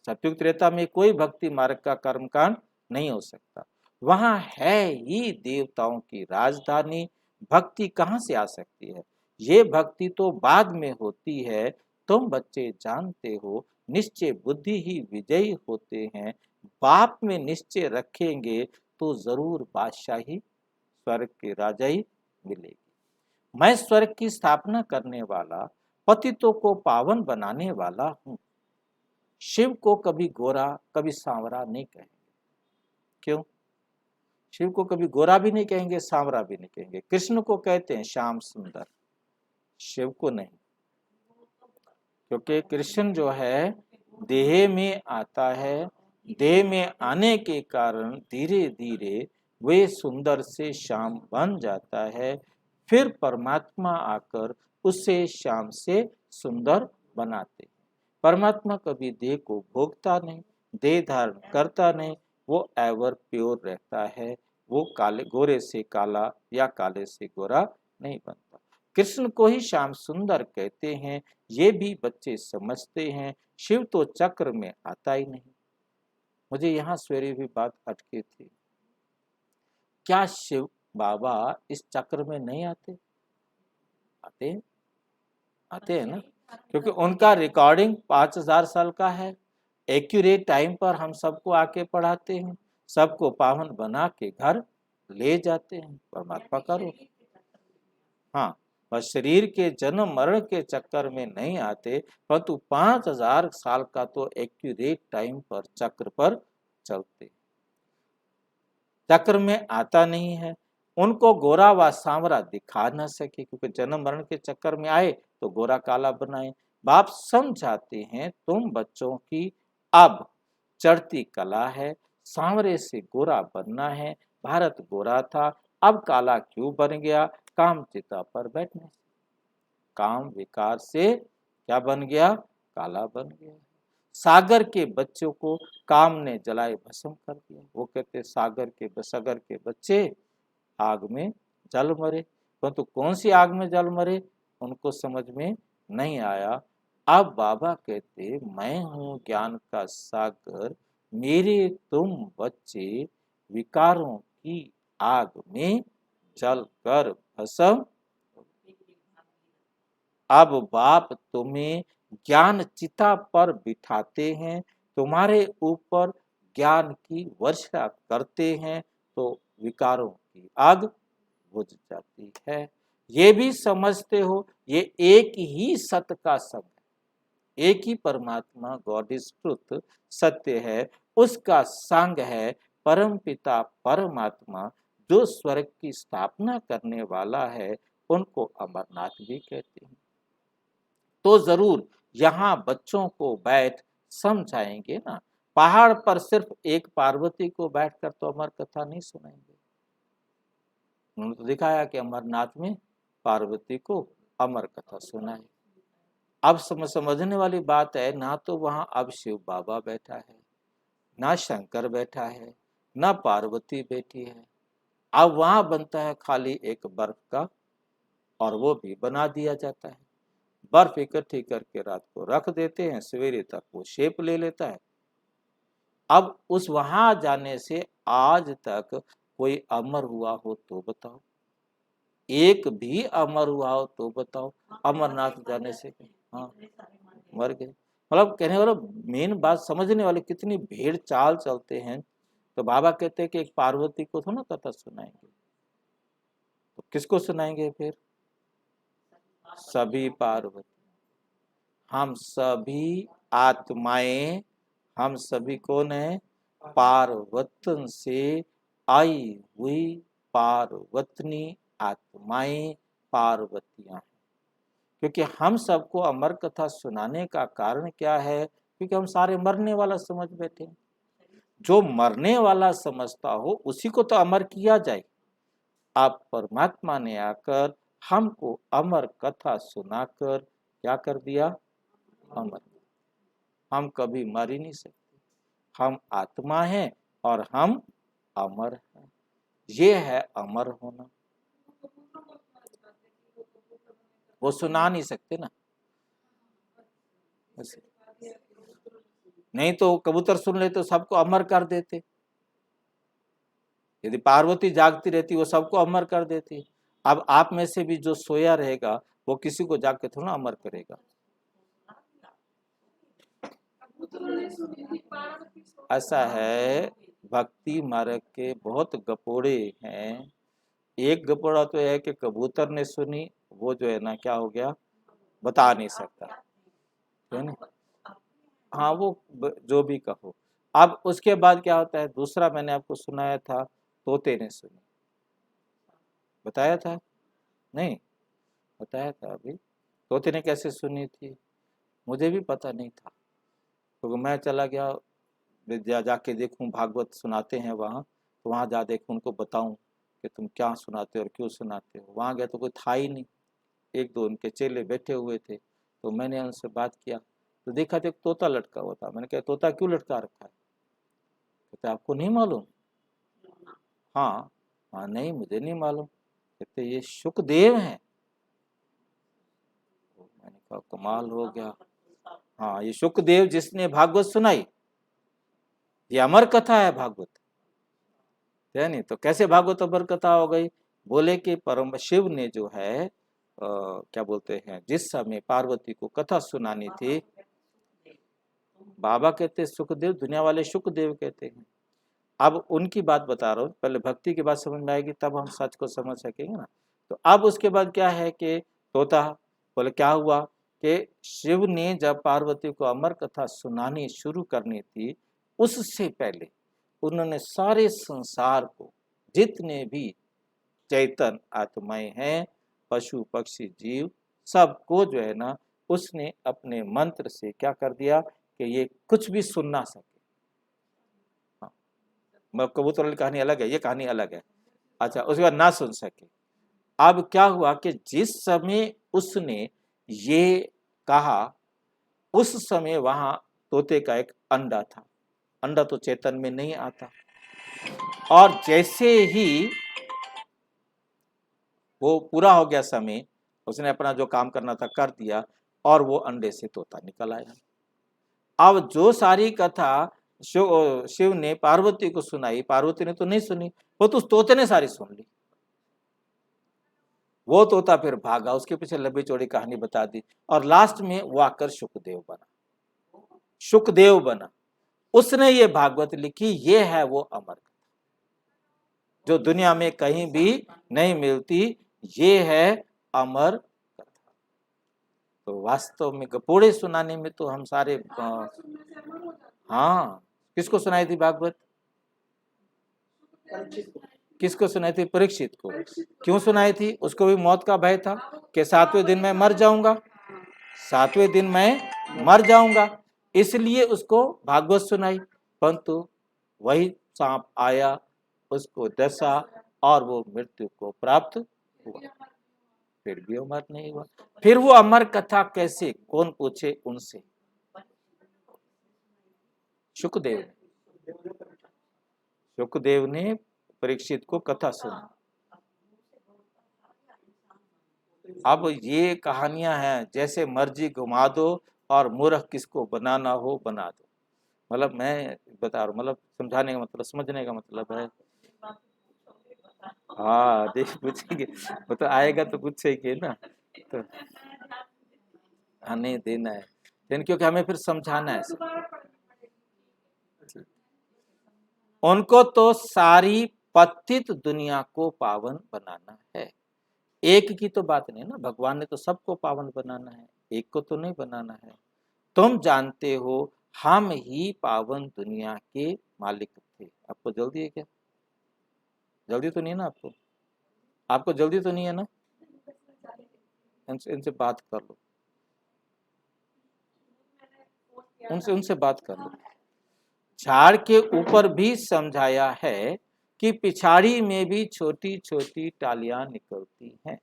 सतयुग त्रेता में कोई भक्ति मार्ग का कर्मकांड नहीं हो सकता। वहां है ही देवताओं की राजधानी, भक्ति कहां से आ सकती है, ये भक्ति तो बाद में होती है। तुम बच्चे जानते हो, निश्चय बुद्धि ही विजयी होते हैं, बाप में निश्चय रखेंगे तो जरूर बादशाही स्वर्ग के राजा ही मिलेगी। मैं स्वर्ग की स्थापना करने वाला, पतितों को पावन बनाने वाला हूं। शिव को कभी गोरा कभी सांवरा नहीं कहेंगे, क्यों, शिव को कभी गोरा भी नहीं कहेंगे, सांवरा भी नहीं कहेंगे। कृष्ण को कहते हैं श्याम सुंदर, शिव को नहीं, क्योंकि कृष्ण जो है देह में आता है, देह में आने के कारण धीरे धीरे वे सुंदर से श्याम बन जाता है, फिर परमात्मा आकर उसे श्याम से सुंदर बनाते। परमात्मा कभी देह को भोगता नहीं, देह धारण करता नहीं, वो एवर प्योर रहता है, वो काले गोरे से काला या काले से गोरा नहीं बनता। कृष्ण को ही श्याम सुंदर कहते हैं, ये भी बच्चे समझते हैं। शिव तो चक्र में आता ही नहीं। मुझे यहाँ सवेरे भी बात अटकी थी, क्या शिव बाबा इस चक्र में नहीं आते, आते हैं, आते हैं ना, क्योंकि उनका रिकॉर्डिंग 5000 साल का है, एक्यूरेट टाइम पर हम सबको आके पढ़ाते हैं, सबको पावन बना के घर ले जाते हैं, परमात्मा का रूप। हाँ, बस शरीर के जन्म मरण के चक्कर में नहीं आते, परंतु 5000 साल का तो एक्यूरेट टाइम पर चक्र पर चलते, चक्र में आता नहीं है। उनको गोरा व सांवरा दिखा न सके, क्योंकि जन्म मरण के चक्कर में आए तो गोरा काला बनाए। बाप समझाते हैं तुम बच्चों की अब चढ़ती कला है, सांवरे से गोरा बनना है। भारत गोरा था, अब काला क्यों बन गया? काम चिता पर बैठने से। काम विकार से क्या बन गया? काला बन गया। सागर के बच्चों को काम ने जलाए भस्म कर दिया। वो कहते सागर के बच्चे आग में जल मरे, परंतु कौन सी आग में जल मरे उनको समझ में नहीं आया। अब बाबा कहते मैं हूं ज्ञान का सागर, मेरे तुम बच्चे विकारों की आग में जलकर भस्म। अब बाप तुम्हें ज्ञान चिता पर बिठाते हैं, तुम्हारे ऊपर ज्ञान की वर्षा करते हैं, तो विकारों की आग बुझ जाती है। ये भी समझते हो ये एक ही सत्य का संग है, एक ही परमात्मा गॉड इज ट्रुथ सत्य है, उसका संग है परम पिता परमात्मा जो स्वर्ग की स्थापना करने वाला है, उनको अमरनाथ भी कहते हैं। तो जरूर यहाँ बच्चों को बैठ समझाएंगे ना। पहाड़ पर सिर्फ एक पार्वती को बैठकर तो अमर कथा नहीं सुनाएंगे। उन्होंने तो दिखाया कि अमरनाथ में पार्वती को अमर कथा सुनाई। अब समझने वाली बात है, ना तो वहां अब शिव बाबा बैठा है, ना शंकर बैठा है, ना पार्वती बैठी है। अब वहां बनता है खाली एक बर्फ का, और वो भी बना दिया जाता है। बर्फ इकट्ठी करके रात को रख देते हैं, सवेरे तक वो शेप ले लेता है। अब उस वहां जाने से आज तक कोई अमर हुआ हो तो बताओ, एक भी अमर हुआ हो तो बताओ। अमरनाथ जाने से हाँ मर गए। मतलब कहने वाला मेन बात समझने वाले कितनी भेड़ चाल चलते हैं। तो बाबा कहते हैं कि एक पार्वती को थोड़ा कथा सुनाएंगे, तो किसको सुनाएंगे फिर? सभी पार्वती, हम सभी आत्माएं, हम सभी कौन है? पार्वतन से आई हुई पार्वतनी आत्माएं पार्वतियां हैं। क्योंकि हम सबको अमर कथा सुनाने का कारण क्या है? क्योंकि हम सारे मरने वाला समझ बैठे हैं। जो मरने वाला समझता हो उसी को तो अमर किया जाए। आप परमात्मा ने आकर हमको अमर कथा सुनाकर क्या कर दिया? अमर। हम कभी मर ही नहीं सकते, हम आत्मा हैं और हम अमर हैं। ये है अमर होना। वो सुना नहीं सकते ना, नहीं तो कबूतर सुन ले तो सबको अमर कर देते। यदि पार्वती जागती रहती वो सबको अमर कर देती। अब आप में से भी जो सोया रहेगा वो किसी को जाग के थोड़ा अमर करेगा। ऐसा है, भक्ति मार्ग के बहुत गपोड़े हैं। एक गपोड़ा तो है कि कबूतर ने सुनी, वो जो है ना क्या हो गया बता नहीं सकता, है ना। हाँ वो जो भी कहो। अब उसके बाद क्या होता है, दूसरा मैंने आपको सुनाया था, तोते ने सुनी, बताया था नहीं? बताया था अभी। तोते ने कैसे सुनी थी मुझे भी पता नहीं था, क्योंकि मैं चला गया जाके देखूं भागवत सुनाते हैं वहाँ, तो वहाँ जा देखूं उनको बताऊं कि तुम क्या सुनाते हो और क्यों सुनाते हो। वहाँ गया तो कोई था ही नहीं, एक दो उनके चेले बैठे हुए थे। तो मैंने उनसे बात किया तो देखा तो एक तोता लटका हुआ था। मैंने कहा तोता क्यों लटका रखा है? कहते आपको नहीं मालूम? हाँ। हाँ नहीं मुझे नहीं मालूम। कहते ये शुकदेव हैं। मैंने कहा कमाल हो गया। हाँ ये शुकदेव जिसने भागवत सुनाई, ये अमर कथा है भागवत, है नहीं? तो कैसे भागवत अमर कथा हो गई? बोले कि परम शिव ने जो है क्या बोलते हैं, जिस समय पार्वती को कथा सुनानी थी, बाबा कहते सुखदेव, दुनिया वाले शुकदेव कहते हैं। अब उनकी बात बता रहा हूँ, पहले भक्ति की बात समझ में आएगी तब हम सच को समझ सकेंगे ना। तो अब उसके बाद क्या है कि तोता बोले क्या हुआ कि शिव ने जब पार्वती को अमर कथा सुनानी शुरू करनी थी, उससे पहले उन्होंने सारे संसार को, जितने भी चैतन्य आत्माएं हैं, पशु पक्षी जीव सबको जो है ना उसने अपने मंत्र से क्या कर दिया कि ये कुछ भी सुन ना सके। हाँ, कबूतर वाली कहानी अलग है, ये कहानी अलग है। अच्छा, उसके बाद ना सुन सके। अब क्या हुआ कि जिस समय उसने ये कहा उस समय वहां तोते का एक अंडा था। अंडा तो चेतन में नहीं आता, और जैसे ही वो पूरा हो गया समय, उसने अपना जो काम करना था कर दिया, और वो अंडे से तोता निकल आया। अब जो सारी कथा शिव ने पार्वती को सुनाई, पार्वती ने तो नहीं सुनी, वो तो उस तोते ने सारी सुन ली। वो तोता फिर भागा, उसके पीछे लंबी चौड़ी कहानी बता दी, और लास्ट में वो आकर शुकदेव बना। शुकदेव बना, उसने ये भागवत लिखी। ये है वो अमर कथा जो दुनिया में कहीं भी नहीं मिलती। ये है अमर कथा। तो वास्तव में गपोड़े सुनाने में तो हम सारे हाँ, किसको सुनाई थी भागवत? किसको सुनाई थी? परीक्षित को। क्यों सुनाई थी? उसको भी मौत का भय था कि 7वें दिन मैं मर जाऊंगा, 7वें दिन मैं मर जाऊंगा, इसलिए उसको भागवत सुनाई। परंतु वही सांप आया, उसको डसा, और वो मृत्यु को प्राप्त हुआ, फिर भी अमर नहीं हुआ। फिर वो अमर कथा कैसे? कौन पूछे उनसे? शुकदेव ने। शुकदेव ने परीक्षित को कथा सुना। अब ये कहानियां हैं जैसे मर्जी घुमा दो, और मूर्ख किसको बनाना हो बना दो। मतलब मैं बता रहा हूँ, मतलब समझाने का मतलब, समझने का मतलब है। हाँ, देख पूछेंगे, वो तो आएगा तो पूछेंगे ना, तो हमें देना है, लेकिन क्योंकि हमें फिर समझाना है। उनको तो सारी पतित दुनिया को पावन बनाना है। एक की तो बात नहीं ना, भगवान ने तो सबको पावन बनाना है, एक को तो नहीं बनाना है। तुम जानते हो हम ही पावन दुनिया के मालिक थे। आपको जल्दी है क्या? जल्दी तो नहीं है ना आपको? आपको जल्दी तो नहीं है ना? इनसे बात कर लो, उनसे उनसे बात कर लो। झाड़ के ऊपर भी समझाया है कि पिछाड़ी में भी छोटी छोटी टालियां निकलती हैं,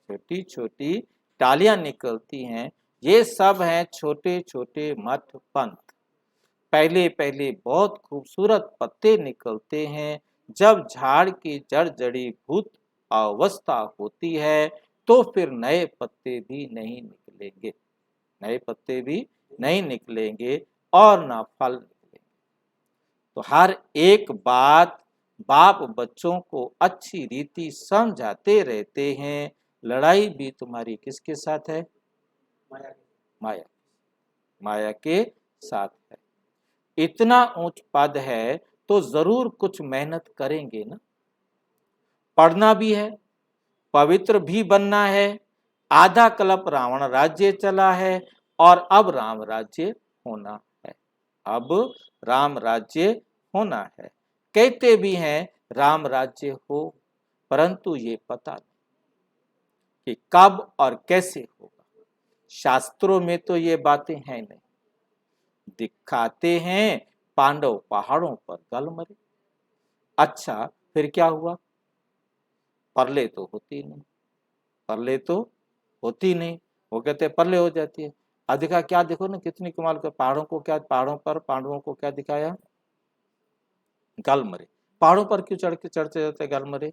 छोटी छोटी टालियां निकलती हैं। ये सब हैं छोटे छोटे मठ पंथ। पहले पहले बहुत खूबसूरत पत्ते निकलते हैं। जब झाड़ की जड़ जड़ी भूत अवस्था होती है तो फिर नए पत्ते भी नहीं निकलेंगे, नए पत्ते भी नहीं निकलेंगे, और ना फल निकलेंगे। तो हर एक बात बाप बच्चों को अच्छी रीति समझाते रहते हैं। लड़ाई भी तुम्हारी किसके साथ है? माया, माया के साथ है। इतना ऊंच पद है तो जरूर कुछ मेहनत करेंगे ना। पढ़ना भी है, पवित्र भी बनना है। आधा कल्प रावण राज्य चला है, और अब राम राज्य होना है। अब राम राज्य होना है। कहते भी हैं राम राज्य हो, परंतु ये पता नहीं कि कब और कैसे होगा। शास्त्रों में तो ये बातें हैं नहीं। दिखाते हैं पांडव पहाड़ों पर गल मरे। अच्छा, फिर क्या हुआ? परले तो होती नहीं, परले तो होती नहीं। वो कहते परले हो जाती है। अधिका क्या देखो ना, कितनी कमाल का, पहाड़ों को क्या, पहाड़ों पर पांडवों को क्या दिखाया? गल मरे। पहाड़ों पर क्यों चढ़ते जाते गल मरे?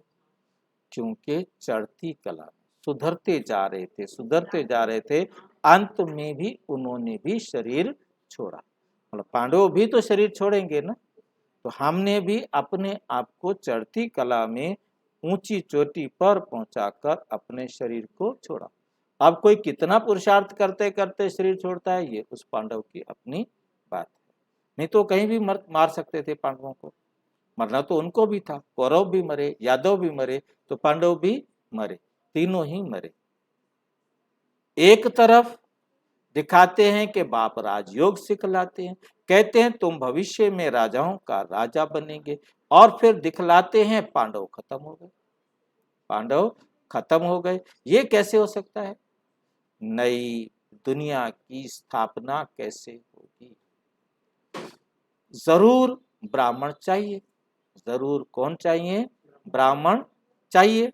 क्योंकि चढ़ती कला सुधरते जा रहे थे, सुधरते जा रहे थे। अंत में भी उन्होंने भी शरीर छोड़ा। मतलब पांडव भी तो शरीर छोड़ेंगे ना। तो हमने भी अपने आप को चढ़ती कला में ऊंची चोटी पर पहुंचाकर अपने शरीर को छोड़ा। अब कोई कितना पुरुषार्थ करते करते शरीर छोड़ता है, ये उस पांडव की अपनी बात है। नहीं तो कहीं भी मार सकते थे पांडवों को। मरना तो उनको भी था, कौरव भी मरे, यादव भी मरे, तो पांडव भी मरे, तीनों ही मरे। एक तरफ दिखाते हैं कि बाप राजयोग सिखलाते हैं, कहते हैं तुम भविष्य में राजाओं का राजा बनेंगे, और फिर दिखलाते हैं पांडव खत्म हो गए। पांडव खत्म हो गए। ये कैसे हो सकता है? नई दुनिया की स्थापना कैसे होगी? जरूर ब्राह्मण चाहिए। जरूर कौन चाहिए? ब्राह्मण चाहिए।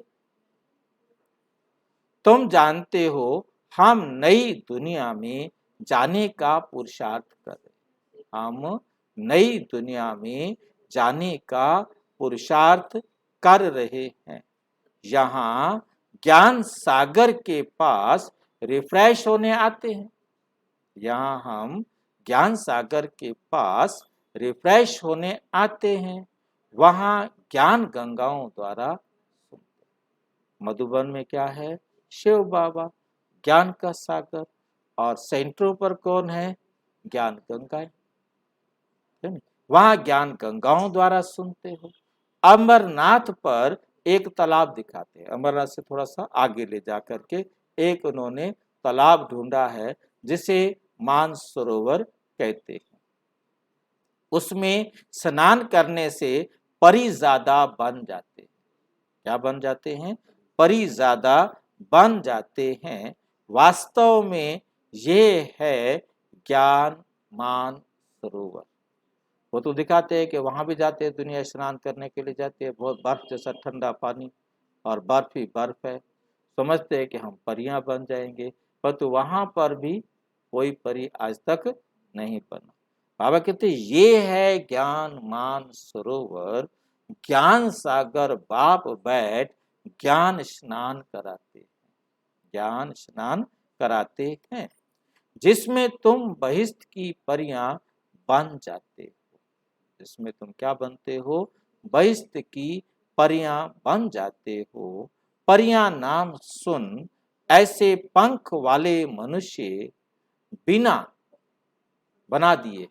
तुम जानते हो हम नई दुनिया में जाने का पुरुषार्थ कर रहे हैं। हम नई दुनिया में जाने का पुरुषार्थ कर रहे हैं। यहाँ ज्ञान सागर के पास रिफ्रेश होने आते हैं। यहाँ हम ज्ञान सागर के पास रिफ्रेश होने आते हैं। वहाँ ज्ञान गंगाओं द्वारा सुनते हैं। मधुबन में क्या है? शिव बाबा ज्ञान का सागर, और सेंटरों पर कौन है? ज्ञान गंगाएं। वहां ज्ञान गंगाओं द्वारा सुनते हो। अमरनाथ पर एक तालाब दिखाते हैं। अमरनाथ से थोड़ा सा आगे ले जाकर के एक उन्होंने तालाब ढूंढा है जिसे मानसरोवर कहते हैं। उसमें स्नान करने से परिजादा बन जाते हैं। क्या बन जाते हैं? परिजादा बन जाते हैं। वास्तव में ये है ज्ञान मान सरोवर। वो तो दिखाते हैं कि वहां भी जाते हैं, दुनिया स्नान करने के लिए जाते हैं, बहुत बर्फ जैसा ठंडा पानी और बर्फ ही बर्फ है। समझते हैं कि हम परियां बन जाएंगे, परंतु वहां पर भी कोई परी आज तक नहीं बना। बाबा कहते ये है ज्ञान मान सरोवर। ज्ञान सागर बाप बैठ ज्ञान स्नान कराते हैं। ज्ञान स्नान कराते हैं, जिसमें तुम बहिष्ठ की परियां बन जाते हो। जिसमें तुम क्या बनते हो? बहिष्ठ की परियां बन जाते हो। परियां नाम सुन ऐसे पंख वाले मनुष्य बिना बना दिए।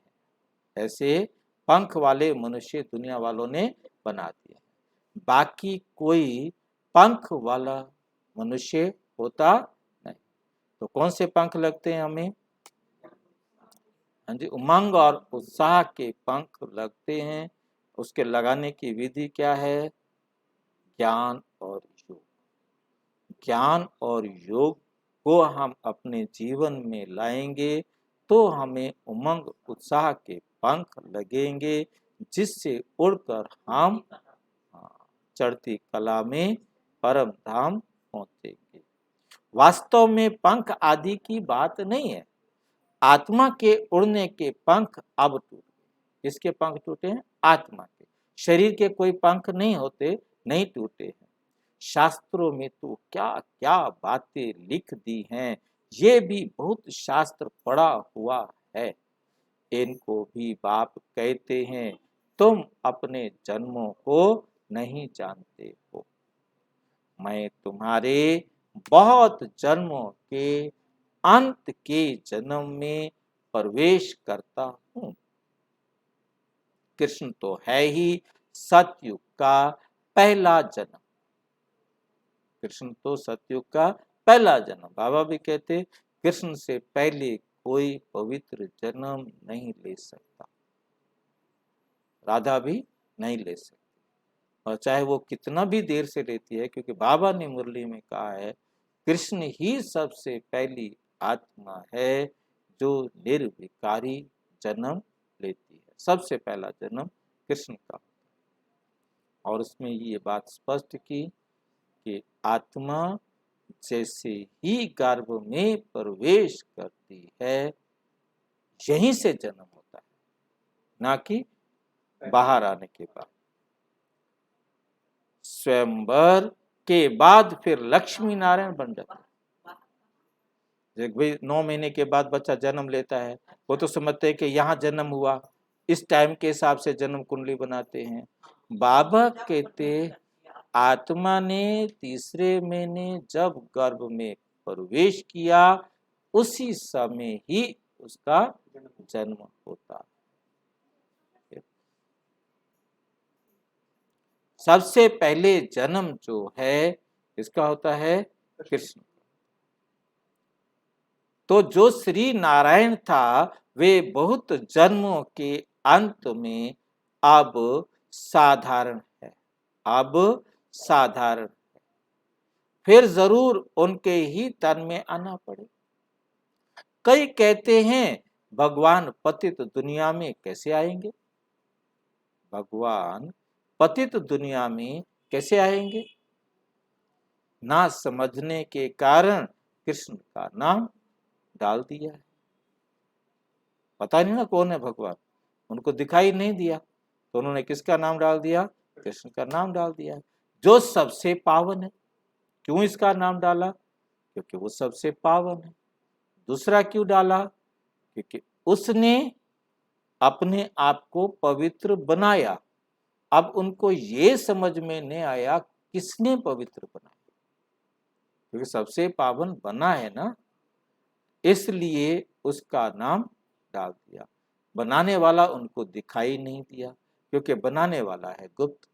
ऐसे पंख वाले मनुष्य दुनिया वालों ने बना दिए। बाकी कोई पंख वाला मनुष्य होता नहीं। तो कौन से पंख लगते हैं हमें? हाँ जी, उमंग और उत्साह के पंख लगते हैं। उसके लगाने की विधि क्या है? ज्ञान और योग। ज्ञान और योग को हम अपने जीवन में लाएंगे तो हमें उमंग उत्साह के पंख लगेंगे, जिससे उड़कर हम चढ़ती कला में परम धाम पहुंचेंगे। वास्तव में पंख आदि की बात नहीं है। आत्मा के उड़ने के पंख अब टूटे। किसके पंख टूटे हैं? आत्मा के। शरीर के कोई पंख नहीं होते, नहीं टूटे हैं। शास्त्रों में तो क्या क्या बातें लिख दी हैं। ये भी बहुत शास्त्र पढ़ा हुआ है। इनको भी बाप कहते हैं तुम अपने जन्मों को नहीं जानते हो। मैं तुम्हारे बहुत जन्मों के अंत के जन्म में प्रवेश करता हूं। कृष्ण तो है ही सतयुग का पहला जन्म। कृष्ण तो सतयुग का पहला जन्म। बाबा भी कहते कृष्ण से पहले कोई पवित्र जन्म नहीं ले सकता। राधा भी नहीं ले सकती, और चाहे वो कितना भी देर से लेती है, क्योंकि बाबा ने मुरली में कहा है कृष्ण ही सबसे पहली आत्मा है जो निर्विकारी जन्म लेती है। सबसे पहला जन्म कृष्ण का। और उसमें ये बात स्पष्ट की कि आत्मा जैसे ही गर्भ में प्रवेश करती है यहीं से जन्म होता है, ना कि बाहर आने के बाद। स्वयंवर के बाद फिर लक्ष्मी नारायण बन जाता है। भाई 9 महीने के बाद बच्चा जन्म लेता है, वो तो समझते हैं कि यहाँ जन्म हुआ, इस टाइम के हिसाब से जन्म कुंडली बनाते हैं। बाबा कहते आत्मा ने तीसरे महीने जब गर्भ में प्रवेश किया उसी समय ही उसका जन्म होता है। सबसे पहले जन्म जो है इसका होता है कृष्ण। तो जो श्री नारायण था वे बहुत जन्मों के अंत में अब साधारण है। अब साधारण है। फिर जरूर उनके ही तन में आना पड़े। कई कहते हैं भगवान पतित दुनिया में कैसे आएंगे? भगवान पतित दुनिया में कैसे आएंगे? ना समझने के कारण कृष्ण का नाम डाल दिया है। पता नहीं ना कौन है भगवान, उनको दिखाई नहीं दिया, तो उन्होंने किसका नाम डाल दिया? कृष्ण का नाम डाल दिया, जो सबसे पावन है। क्यों इसका नाम डाला? क्योंकि वो सबसे पावन है। दूसरा क्यों डाला? क्योंकि उसने अपने आप को पवित्र बनाया। अब उनको ये समझ में नहीं आया किसने पवित्र बनाया, क्योंकि सबसे पावन बना है ना, इसलिए उसका नाम डाल दिया। बनाने वाला उनको दिखाई नहीं दिया, क्योंकि बनाने वाला है गुप्त।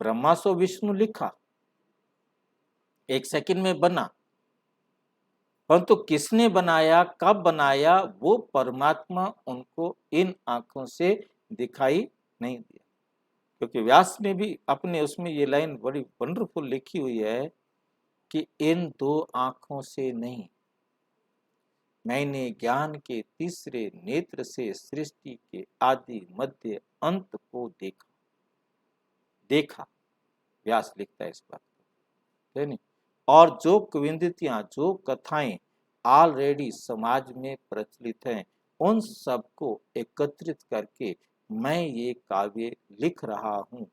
ब्रह्मा सो विष्णु लिखा, एक सेकंड में बना, परंतु किसने बनाया, कब बनाया, वो परमात्मा उनको इन आंखों से दिखाई नहीं दिया। क्योंकि व्यास ने भी अपने उसमें ये लाइन बड़ी वंडरफुल लिखी हुई है कि इन दो आंखों से नहीं, मैंने ज्ञान के तीसरे नेत्र से सृष्टि के आदि मध्य अंत को देखा। देखा, व्यास लिखता है इस बात को, है नहीं? और जो किंवदंतियां, जो कथाएं ऑलरेडी समाज में प्रचलित हैं, उन सबको एकत्रित करके मैं ये काव्य लिख रहा हूं,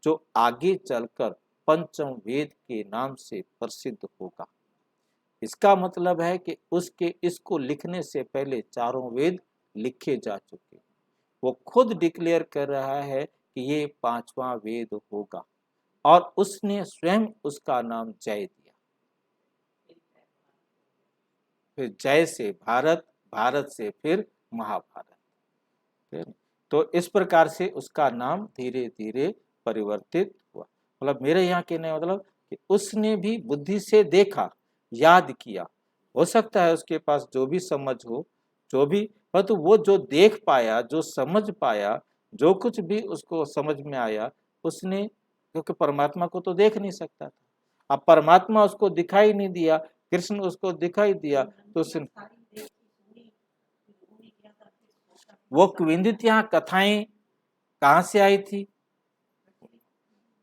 जो आगे चलकर पंचम वेद के नाम से प्रसिद्ध होगा। इसका मतलब है कि उसके इसको लिखने से पहले चारों वेद लिखे जा चुके। वो खुद डिक्लेयर कर रहा है कि ये पांचवा वेद होगा, और उसने स्वयं उसका नाम जय दिया। फिर जय से भारत, भारत से फिर महाभारत। तो इस प्रकार से उसका नाम धीरे धीरे परिवर्तित हुआ। मतलब मेरे यहाँ कहने मतलब कि उसने भी बुद्धि से देखा, याद किया। हो सकता है उसके पास जो भी समझ हो, जो भी, परंतु वो जो देख पाया, जो समझ पाया, जो कुछ भी उसको समझ में आया, उसने, क्योंकि परमात्मा को तो देख नहीं सकता था, अब परमात्मा उसको दिखाई नहीं दिया, कृष्ण उसको दिखाई दिया, तो उसने वो किंवदंतियां, कथाएं कहाँ से आई थी,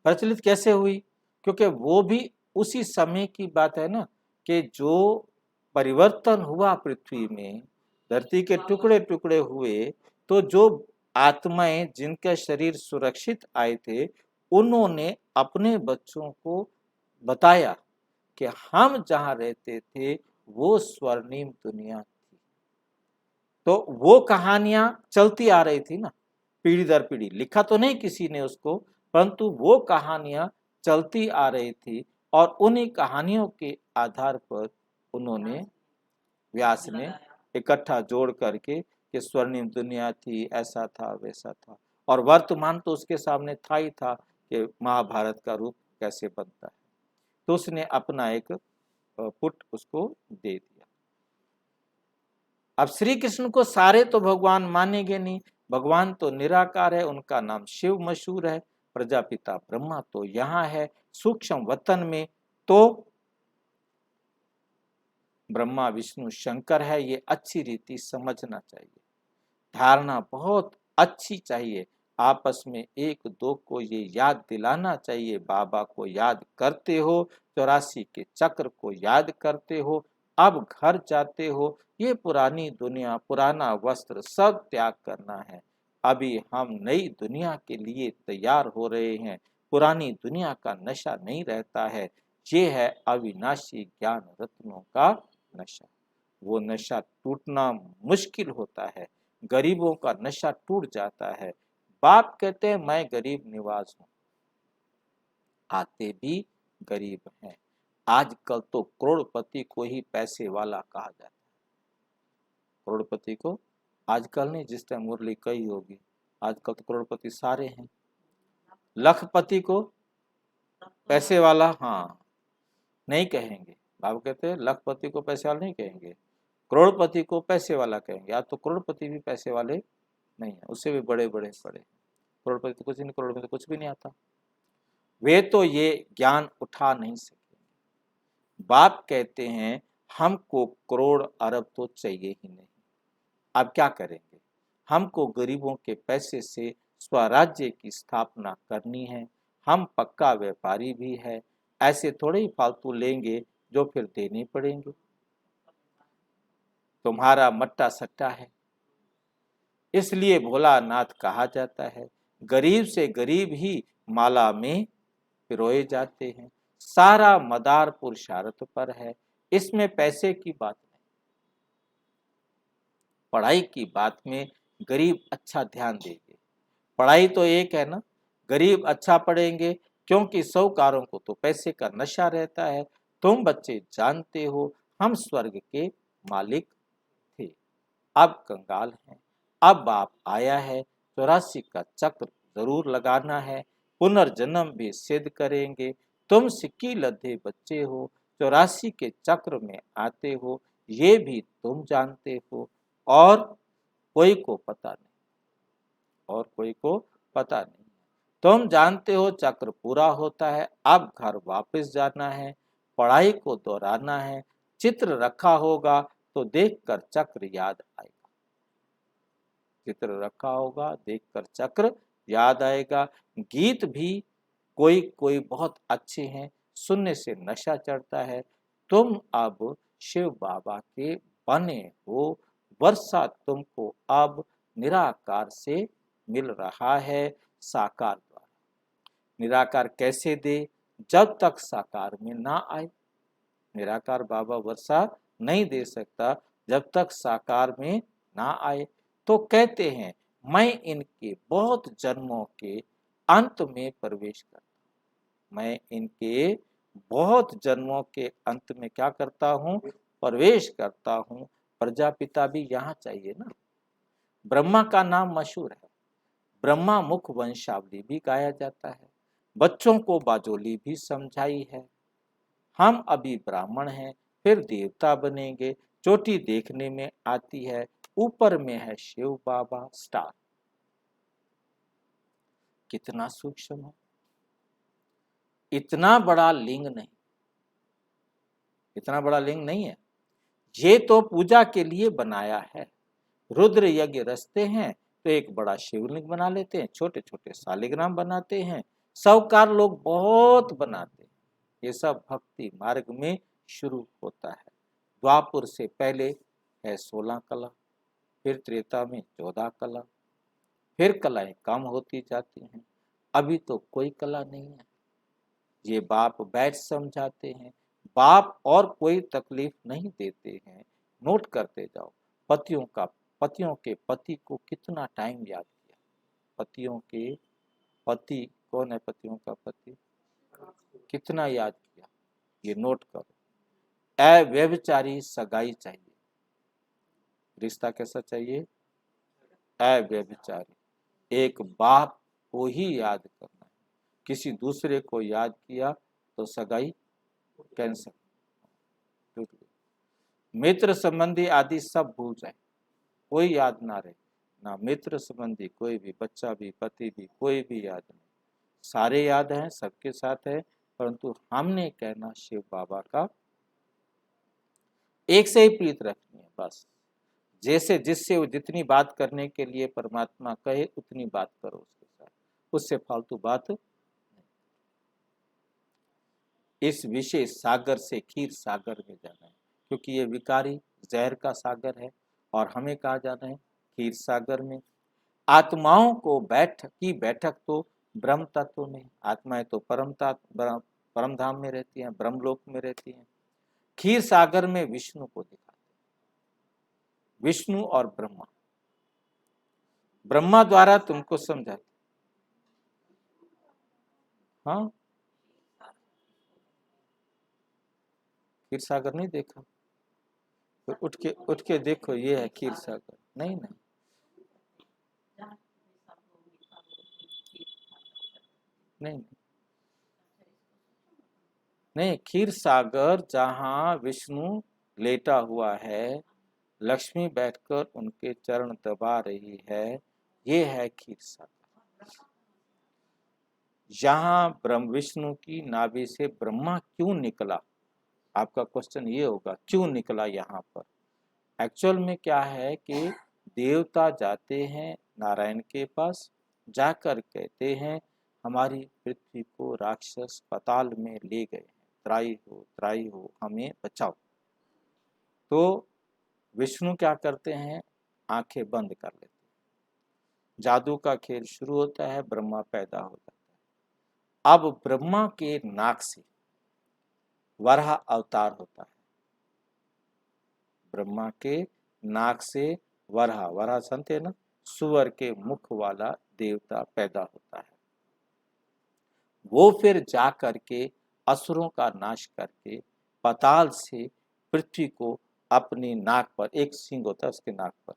प्रचलित कैसे हुई? क्योंकि वो भी उसी समय की बात है ना, कि जो परिवर्तन हुआ पृथ्वी में, धरती के टुकड़े टुकड़े हुए, तो जो आत्माएं जिनके शरीर सुरक्षित आए थे, उन्होंने अपने बच्चों को बताया कि हम जहां रहते थे वो स्वर्णिम दुनिया थी। तो वो कहानियां चलती आ रही थी ना, पीढ़ी दर पीढ़ी, लिखा तो नहीं किसी ने उसको, परंतु वो कहानियां चलती आ रही थी, और उन्हीं कहानियों के आधार पर उन्होंने, व्यास ने इकट्ठा जोड़ करके कि स्वर्णिम दुनिया थी, ऐसा था वैसा था, और वर्तमान तो उसके सामने था ही था कि महाभारत का रूप कैसे बनता है। तो उसने अपना एक पुट उसको दे दिया। अब श्री कृष्ण को सारे तो भगवान मानेंगे नहीं, भगवान तो निराकार है, उनका नाम शिव मशहूर है, प्रजापिता ब्रह्मा तो यहाँ है सूक्ष्म वतन में, तो ब्रह्मा विष्णु शंकर है, ये अच्छी रीति समझना चाहिए, धारणा बहुत अच्छी चाहिए। आपस में एक दो को ये याद दिलाना चाहिए, बाबा को याद करते हो, 84 के चक्र को याद करते हो, अब घर जाते हो, ये पुरानी दुनिया, पुराना वस्त्र सब त्याग करना है। अभी हम नई दुनिया के लिए तैयार हो रहे हैं। पुरानी दुनिया का नशा नहीं रहता है, ये है अविनाशी ज्ञान रत्नों का नशा। वो नशा टूटना मुश्किल होता है, गरीबों का नशा टूट जाता है। बाप कहते हैं मैं गरीब निवाज हूं, आते भी गरीब हैं। आजकल तो करोड़पति को ही पैसे वाला कहा जाता है। करोड़पति को आजकल नहीं, जिस टाइम मुरली कही होगी, आजकल तो करोड़पति सारे हैं। लखपति को पैसे वाला, हाँ, नहीं कहेंगे। बाबू कहते हैं लखपति को पैसे वाला नहीं कहेंगे, करोड़पति को पैसे वाला कहेंगे। आज तो करोड़पति भी पैसे वाले नहीं है, उससे भी बड़े बड़े बड़े। करोड़पति तो कुछ नहीं, करोड़पति तो कुछ भी नहीं आता। वे तो ये ज्ञान उठा नहीं सके। बाप कहते हैं हमको करोड़ अरब तो चाहिए ही नहीं, अब क्या करेंगे, हमको गरीबों के पैसे से स्वराज्य की स्थापना करनी है, हम पक्का व्यापारी भी है, ऐसे थोड़े ही फालतू लेंगे जो फिर देने पड़ेंगे, तुम्हारा मट्टा सट्टा है। इसलिए भोलानाथ कहा जाता है, गरीब से गरीब ही माला में पिरोए जाते हैं, सारा मदार पुरुषार्थ पर है, इसमें पैसे की बात नहीं। पढ़ाई की बात में गरीब अच्छा ध्यान देंगे, पढ़ाई तो एक है ना, गरीब अच्छा पढ़ेंगे, क्योंकि साहूकारों को तो पैसे का नशा रहता है। तुम बच्चे जानते हो हम स्वर्ग के मालिक थे, अब कंगाल हैं, अब बाप आया है, 84 का चक्र जरूर लगाना है, पुनर्जन्म भी सिद्ध करेंगे। तुम सिक्की लद्दे बच्चे हो, 84 के चक्र में आते हो, ये भी तुम जानते हो, और कोई को पता नहीं, और कोई को पता नहीं। तुम जानते हो चक्र पूरा होता है, अब घर वापस जाना है, पढ़ाई को दोहराना है, चित्र रखा होगा तो देखकर चक्र याद आएगा, चित्र रखा होगा देखकर चक्र याद आएगा। गीत भी कोई कोई बहुत अच्छे हैं, सुनने से नशा चढ़ता है। तुम अब शिव बाबा के बने हो, वर्षा तुमको अब निराकार से मिल रहा है साकार द्वारा। निराकार कैसे दे, जब तक साकार में ना आए, निराकार बाबा वर्षा नहीं दे सकता जब तक साकार में ना आए। तो कहते हैं मैं इनके बहुत जन्मों के अंत में प्रवेश करता, मैं इनके बहुत जन्मों के अंत में क्या करता हूँ, प्रवेश करता हूँ। प्रजापिता भी यहाँ चाहिए ना, ब्रह्मा का नाम मशहूर है, ब्रह्मा मुख वंशावली भी गाया जाता है, बच्चों को बाजोली भी समझाई है। हम अभी ब्राह्मण हैं, फिर देवता बनेंगे, चोटी देखने में आती है, ऊपर में है शिव बाबा स्टार। कितना सूक्ष्म है, इतना बड़ा लिंग नहीं, इतना बड़ा लिंग नहीं है, ये तो पूजा के लिए बनाया है। रुद्र यज्ञ रचते हैं तो एक बड़ा शिवलिंग बना लेते हैं, छोटे छोटे शालिग्राम बनाते हैं, साहूकार लोग बहुत बनाते हैं। ये सब भक्ति मार्ग में शुरू होता है। द्वापुर से पहले है 16 कला, फिर त्रेता में 14 कला, फिर कलाएं कम होती जाती हैं, अभी तो कोई कला नहीं है। ये बाप बैठ समझाते हैं, बाप और कोई तकलीफ नहीं देते हैं। नोट करते जाओ, पतियों के पति को कितना टाइम याद किया, पतियों के पति कौन है, पतियों का पति कितना याद किया, ये नोट करो। अव्यभिचारी सगाई चाहिए, रिश्ता कैसा चाहिए, अव्यभिचारी। एक बाप को ही याद करना है, किसी दूसरे को याद किया तो सगाई कैंसल, टूट गई। मित्र संबंधी आदि सब भूल जाए, कोई याद ना रहे, ना मित्र संबंधी कोई भी, बच्चा भी, पति भी, कोई भी याद नहीं, सारे याद हैं, सबके साथ है, परंतु हमने कहना शिव बाबा का एक से ही प्रीत रखनी है बस। जैसे जिससे वो जितनी बात करने के लिए परमात्मा कहे उतनी बात करो उसके साथ, उससे फालतू बात। इस विशेष सागर से खीर सागर में जाना है, क्योंकि ये विकारी जहर का सागर है, और हमें कहा जाना है खीर सागर में। आत्माओं को बैठक तो ब्रह्म तत्व में, आत्माएं तो परम धाम में रहती हैं, ब्रह्मलोक में रहती हैं। खीर सागर में विष्णु को दिखाते हैं, विष्णु और ब्रह्मा, ब्रह्मा द्वारा तुमको समझाते। हाँ, खीर सागर नहीं देखा तो उठ के देखो, ये है खीर सागर। नहीं नहीं नहीं नहीं, खीर सागर जहाँ विष्णु लेटा हुआ है, लक्ष्मी बैठकर उनके चरण दबा रही है, ये है खीर सागर। यहाँ ब्रह्म विष्णु की नाभि से ब्रह्मा क्यों निकला, आपका क्वेश्चन ये होगा क्यों निकला यहाँ पर। एक्चुअल में क्या है कि देवता जाते हैं नारायण के पास, जाकर कहते हैं हमारी पृथ्वी को राक्षस पाताल में ले गए हैं, त्राई हो हमें बचाओ। तो विष्णु क्या करते हैं, आंखें बंद कर लेते हैं, जादू का खेल शुरू होता है, ब्रह्मा पैदा हो जाता है। अब ब्रह्मा के नाक से वराह अवतार होता है, ब्रह्मा के नाक से वराह संत है ना, सुअर के मुख वाला देवता पैदा होता है। वो फिर जा करके असुरों का नाश करके पाताल से पृथ्वी को अपनी नाक पर, एक सींग होता है उसके नाक पर,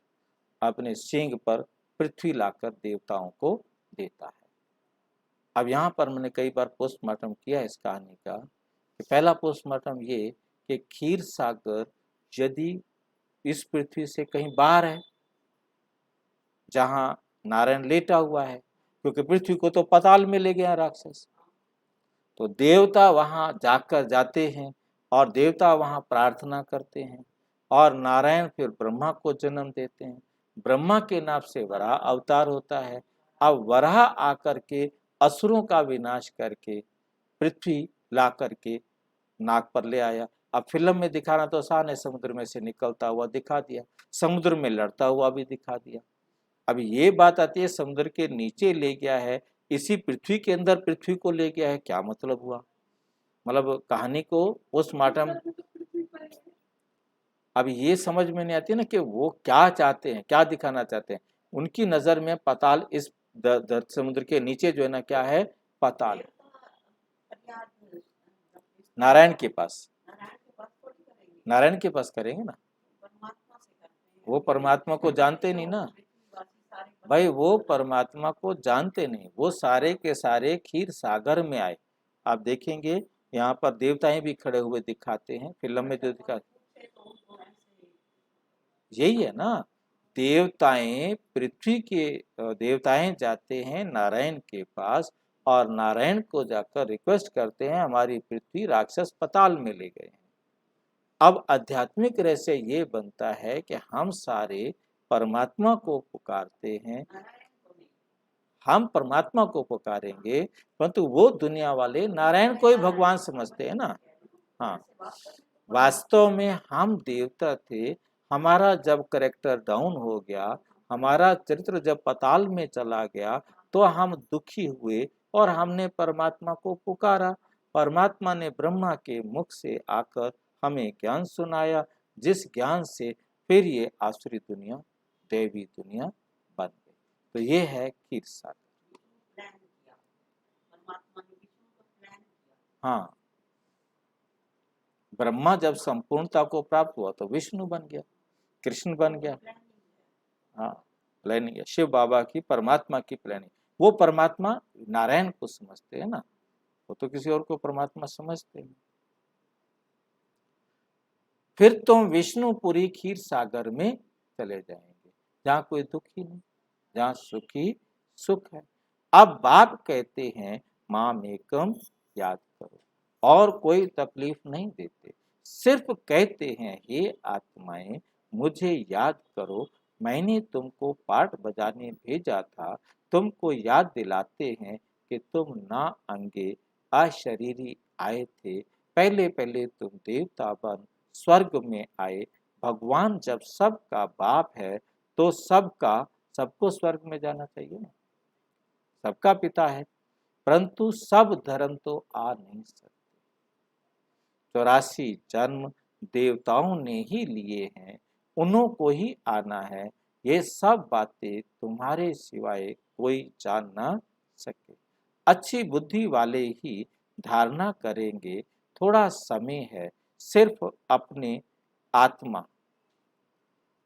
अपने सींग पर पृथ्वी लाकर देवताओं को देता है। अब यहाँ पर मैंने कई बार पोस्टमार्टम किया इस कहानी का, कि पहला पोस्टमार्टम ये कि क्षीर सागर यदि इस पृथ्वी से कहीं बाहर है जहाँ नारायण लेटा हुआ है, क्योंकि पृथ्वी को तो पाताल में ले गया राक्षस, तो देवता वहां जाते हैं और देवता वहां प्रार्थना करते हैं और नारायण फिर ब्रह्मा को जन्म देते हैं। ब्रह्मा के नाम से वराह अवतार होता है। अब वराह आकर के असुरों का विनाश करके पृथ्वी ला करके नाक पर ले आया। अब फिल्म में दिखाना तो आसान है, समुद्र में से निकलता हुआ दिखा दिया, समुद्र में लड़ता हुआ भी दिखा दिया। अब ये बात आती है समुद्र के नीचे ले गया है, इसी पृथ्वी के अंदर पृथ्वी को ले गया है, क्या मतलब हुआ? मतलब कहानी को पोस्टमार्टम, अब ये समझ में नहीं आती ना कि वो क्या चाहते हैं, क्या दिखाना चाहते हैं। उनकी नजर में पाताल इस समुद्र के नीचे जो है ना, क्या है, पाताल नारायण के पास, नारायण के पास करेंगे ना, वो परमात्मा को जानते नहीं ना भाई, वो परमात्मा को जानते नहीं, वो सारे के सारे क्षीर सागर में आए। आप देखेंगे यहाँ पर देवताएं भी खड़े हुए दिखाते हैं फिल्म में जो दिखा, यही है ना, देवताएं पृथ्वी के देवताएं जाते हैं नारायण के पास और नारायण को जाकर रिक्वेस्ट करते हैं हमारी पृथ्वी राक्षस पाताल में ले गए हैं। अब आध्यात्मिक रहस्य ये बनता है कि हम सारे परमात्मा को पुकारते हैं, हम परमात्मा को पुकारेंगे, परंतु वो दुनिया वाले नारायण को ही भगवान समझते हैं ना। हाँ, वास्तव में हम देवता थे, हमारा जब करेक्टर डाउन हो गया, हमारा चरित्र जब पाताल में चला गया, तो हम दुखी हुए और हमने परमात्मा को पुकारा। परमात्मा ने ब्रह्मा के मुख से आकर हमें ज्ञान सुनाया, जिस ज्ञान से फिर ये आसुरी दुनिया, दैवी दुनिया बन गई। तो ये है क्षीर सागर। हाँ, ब्रह्मा जब संपूर्णता को प्राप्त हुआ तो विष्णु बन गया, कृष्ण बन गया। हाँ, प्लानिंग है शिव बाबा की, परमात्मा की प्लानिंग। वो परमात्मा नारायण को समझते हैं ना, वो तो किसी और को परमात्मा समझते हैं। फिर तुम विष्णुपुरी क्षीर सागर में चले जाएंगे, जहाँ कोई दुख ही नहीं, जहाँ सुखी सुख है। अब बाप कहते हैं माम एकम याद करो, और कोई तकलीफ नहीं देते, सिर्फ कहते हैं हे आत्माएं मुझे याद करो, मैंने तुमको पाठ बजाने भेजा था, तुमको याद दिलाते हैं कि तुम ना अंगे अशरीरी आए थे, पहले पहले तुम देवता बन स्वर्ग में आए। भगवान जब सबका बाप है तो सबको स्वर्ग में जाना चाहिए ना, सबका पिता है, परंतु सब धर्म तो आ नहीं सकते। 84 जन्म देवताओं ने ही लिए हैं, उन्हों को ही आना है, ये सब बातें तुम्हारे सिवाय कोई जान ना सके। अच्छी बुद्धि वाले ही धारणा करेंगे, थोड़ा समय है, सिर्फ अपने आत्मा,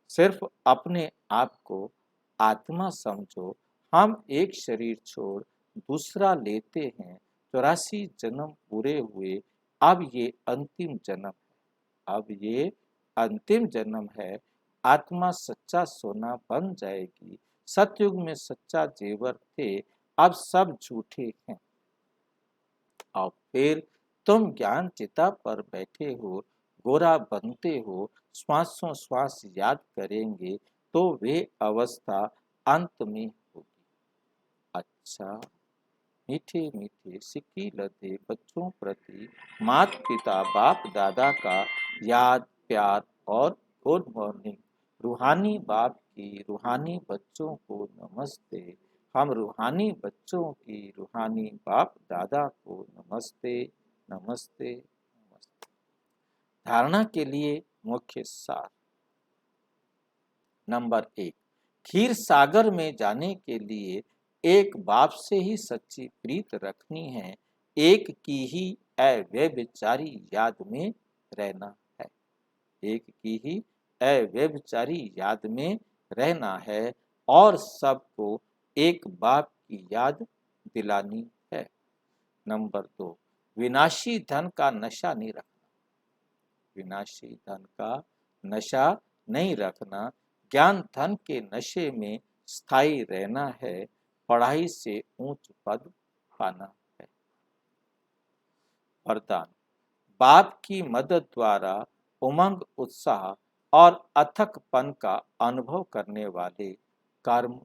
सिर्फ अपने आप को आत्मा समझो। हम एक शरीर छोड़ दूसरा लेते हैं, 84 जन्म पूरे हुए, अब ये अंतिम जन्म है, अब ये अंतिम जन्म है। आत्मा सच्चा सोना बन जाएगी, सतयुग में सच्चा जेवर थे, अब सब झूठे हैं। और फिर तुम ज्ञान चिता पर बैठे हो, गोरा बनते हो, श्वासों श्वास याद करेंगे तो वे अवस्था अंत में होगी। अच्छा, मीठे मीठे सिक्की लदे बच्चों प्रति माता पिता बाप दादा का याद प्यार और गुड मॉर्निंग। रूहानी बाप की रूहानी बच्चों को नमस्ते। हम रूहानी बच्चों की रूहानी बाप दादा को नमस्ते नमस्ते नमस्ते। धारणा के लिए मुख्य सार। नंबर 1, क्षीर सागर में जाने के लिए एक बाप से ही सच्ची प्रीत रखनी है, एक की ही अव्यभिचारी याद में रहना है। एक की ही अव्यभिचारी याद में रहना है और सबको एक बाप की याद दिलानी है। नंबर 2, विनाशी धन का नशा नहीं रखना। विनाशी धन का नशा नहीं रखना, ज्ञान धन के नशे में स्थायी रहना है, पढ़ाई से ऊंच पद पाना है। वरदान। बाप की मदद द्वारा उमंग उत्साह और अथकपन का अनुभव करने वाले कर्म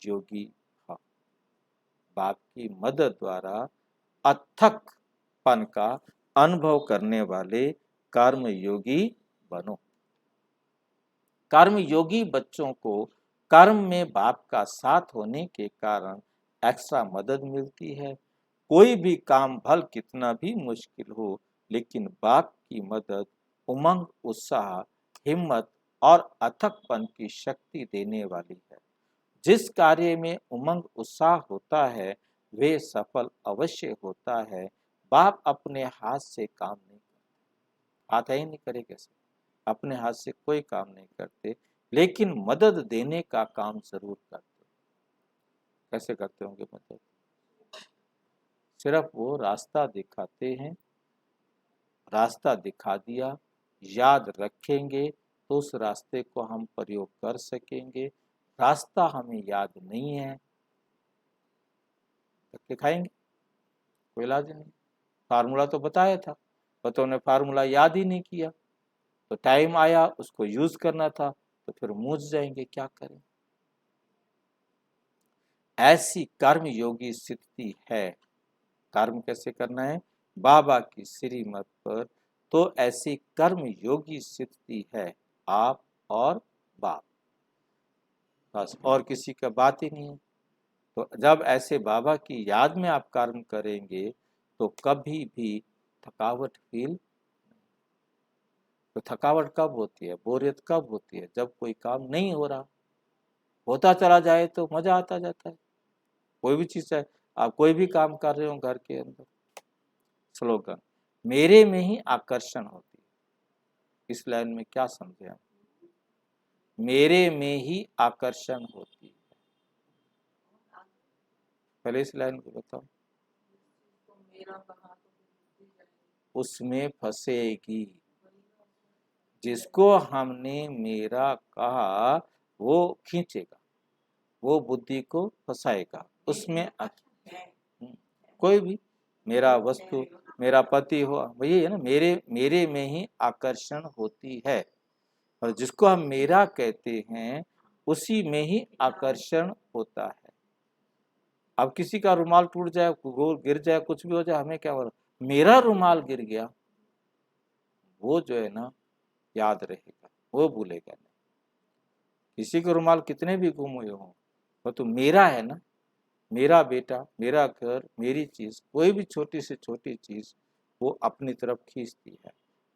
योगी हो। बाप की मदद द्वारा अथकपन का अनुभव करने वाले कर्म योगी बनो। कर्म योगी बच्चों को कर्म में बाप का साथ होने के कारण एक्स्ट्रा मदद मिलती है। कोई भी काम भल कितना भी मुश्किल हो, लेकिन बाप की मदद उमंग उत्साह हिम्मत और अथकपन की शक्ति देने वाली है। जिस कार्य में उमंग उत्साह होता है वे सफल अवश्य होता है। बाप अपने हाथ से काम नहीं करते, हाथ ही नहीं करे कैसे, अपने हाथ से कोई काम नहीं करते, लेकिन मदद देने का काम जरूर करते। कैसे करते होंगे मदद? सिर्फ वो रास्ता दिखाते हैं, रास्ता दिखा दिया, याद रखेंगे तो उस रास्ते को हम प्रयोग कर सकेंगे। रास्ता हमें याद नहीं है, धक्के खाएंगे, कोई इलाज नहीं। फार्मूला तो बताया था, बच्चों ने फार्मूला याद ही नहीं किया, तो टाइम आया उसको यूज करना था तो फिर मूझ जाएंगे, क्या करें। ऐसी कर्म योगी स्थिति है। कर्म कैसे करना है? बाबा की श्रीमत पर। तो ऐसी कर्म योगी स्थिति है आप और बाप, बस और किसी का बात ही नहीं है। तो जब ऐसे बाबा की याद में आप कर्म करेंगे तो कभी भी थकावट फील। तो थकावट कब होती है, बोरियत कब होती है? जब कोई काम नहीं हो रहा, होता चला जाए तो मजा आता जाता है। कोई भी चीज है, आप कोई भी काम कर रहे हो घर के अंदर। स्लोगन, मेरे में ही आकर्षण होती है। इस लाइन में क्या समझे हम? मेरे में ही आकर्षण होती है। पहले इस लाइन को बताओ। उसमें फंसेगी। जिसको हमने मेरा कहा वो खींचेगा, वो बुद्धि को फंसाएगा उसमें। कोई भी, मेरा वस्तु, मेरा पति हो, वही है ना, मेरे में ही आकर्षण होती है। और जिसको हम मेरा कहते हैं उसी में ही आकर्षण होता है। अब किसी का रुमाल टूट जाए, गिर जाए, कुछ भी हो जाए, हमें क्या बोला, मेरा रुमाल गिर गया, वो जो है ना याद रहेगा, वो भूलेगा नहीं। किसी के रुमाल कितने भी गुम हुए हों, वो तो मेरा है ना, मेरा बेटा, मेरा घर, मेरी चीज, कोई भी छोटी से छोटी चीज वो अपनी तरफ खींचती है,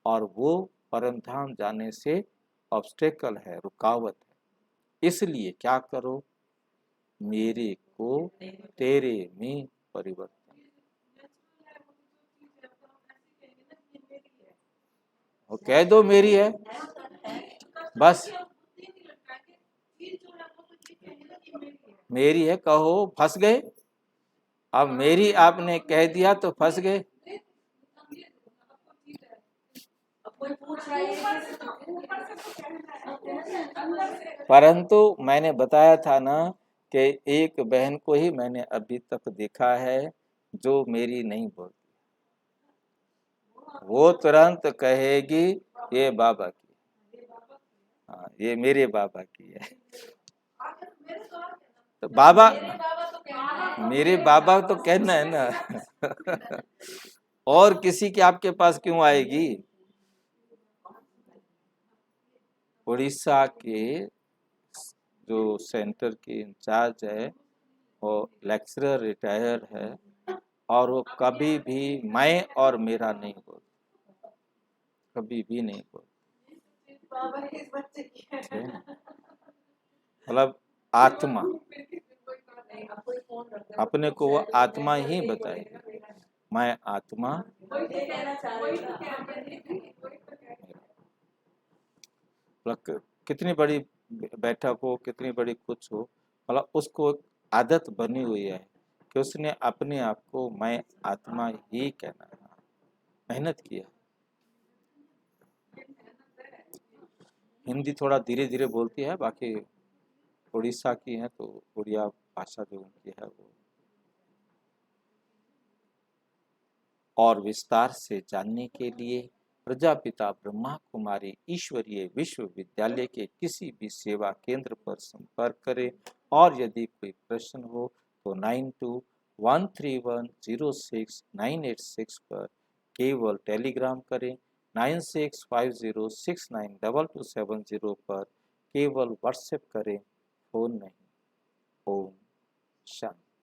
और वो परम धाम जाने से ऑब्स्टेकल है, रुकावट है। इसलिए क्या करो, मेरे को तेरे में परिवर्तन। और कह दो मेरी है, बस मेरी है कहो, फंस गए। अब मेरी आपने कह दिया तो फंस गए। परंतु मैंने बताया था ना कि एक बहन को ही मैंने अभी तक देखा है जो मेरी नहीं बोलती। वो तुरंत कहेगी ये बाबा की, हाँ ये मेरे बाबा की है। तो बाबा, मेरे बाबा तो कहना है ना। और किसी के आपके पास क्यों आएगी? उड़ीसा के जो सेंटर के इंचार्ज है वो लेक्चरर रिटायर है, और वो कभी भी मैं और मेरा नहीं बोलते, कभी भी नहीं बोलते। मतलब आत्मा, अपने को वो आत्मा ही बताएगी, मैं आत्मा। मतलब कितनी बड़ी बैठक हो, कितनी बड़ी कुछ हो, मतलब उसको एक आदत बनी हुई है कि उसने अपने आप को मैं आत्मा ही कहना है। मेहनत किया। हिंदी थोड़ा धीरे धीरे बोलती है, बाकी उड़ीसा की है तो उड़िया भाषा जो उनकी है वो। और विस्तार से जानने के लिए प्रजापिता ब्रह्मा कुमारी ईश्वरीय विश्वविद्यालय के किसी भी सेवा केंद्र पर संपर्क करें, और यदि कोई प्रश्न हो तो 9213106986 पर केवल टेलीग्राम करें, 9650692270 पर केवल व्हाट्सएप करें, फोन नहीं। ओम शांति।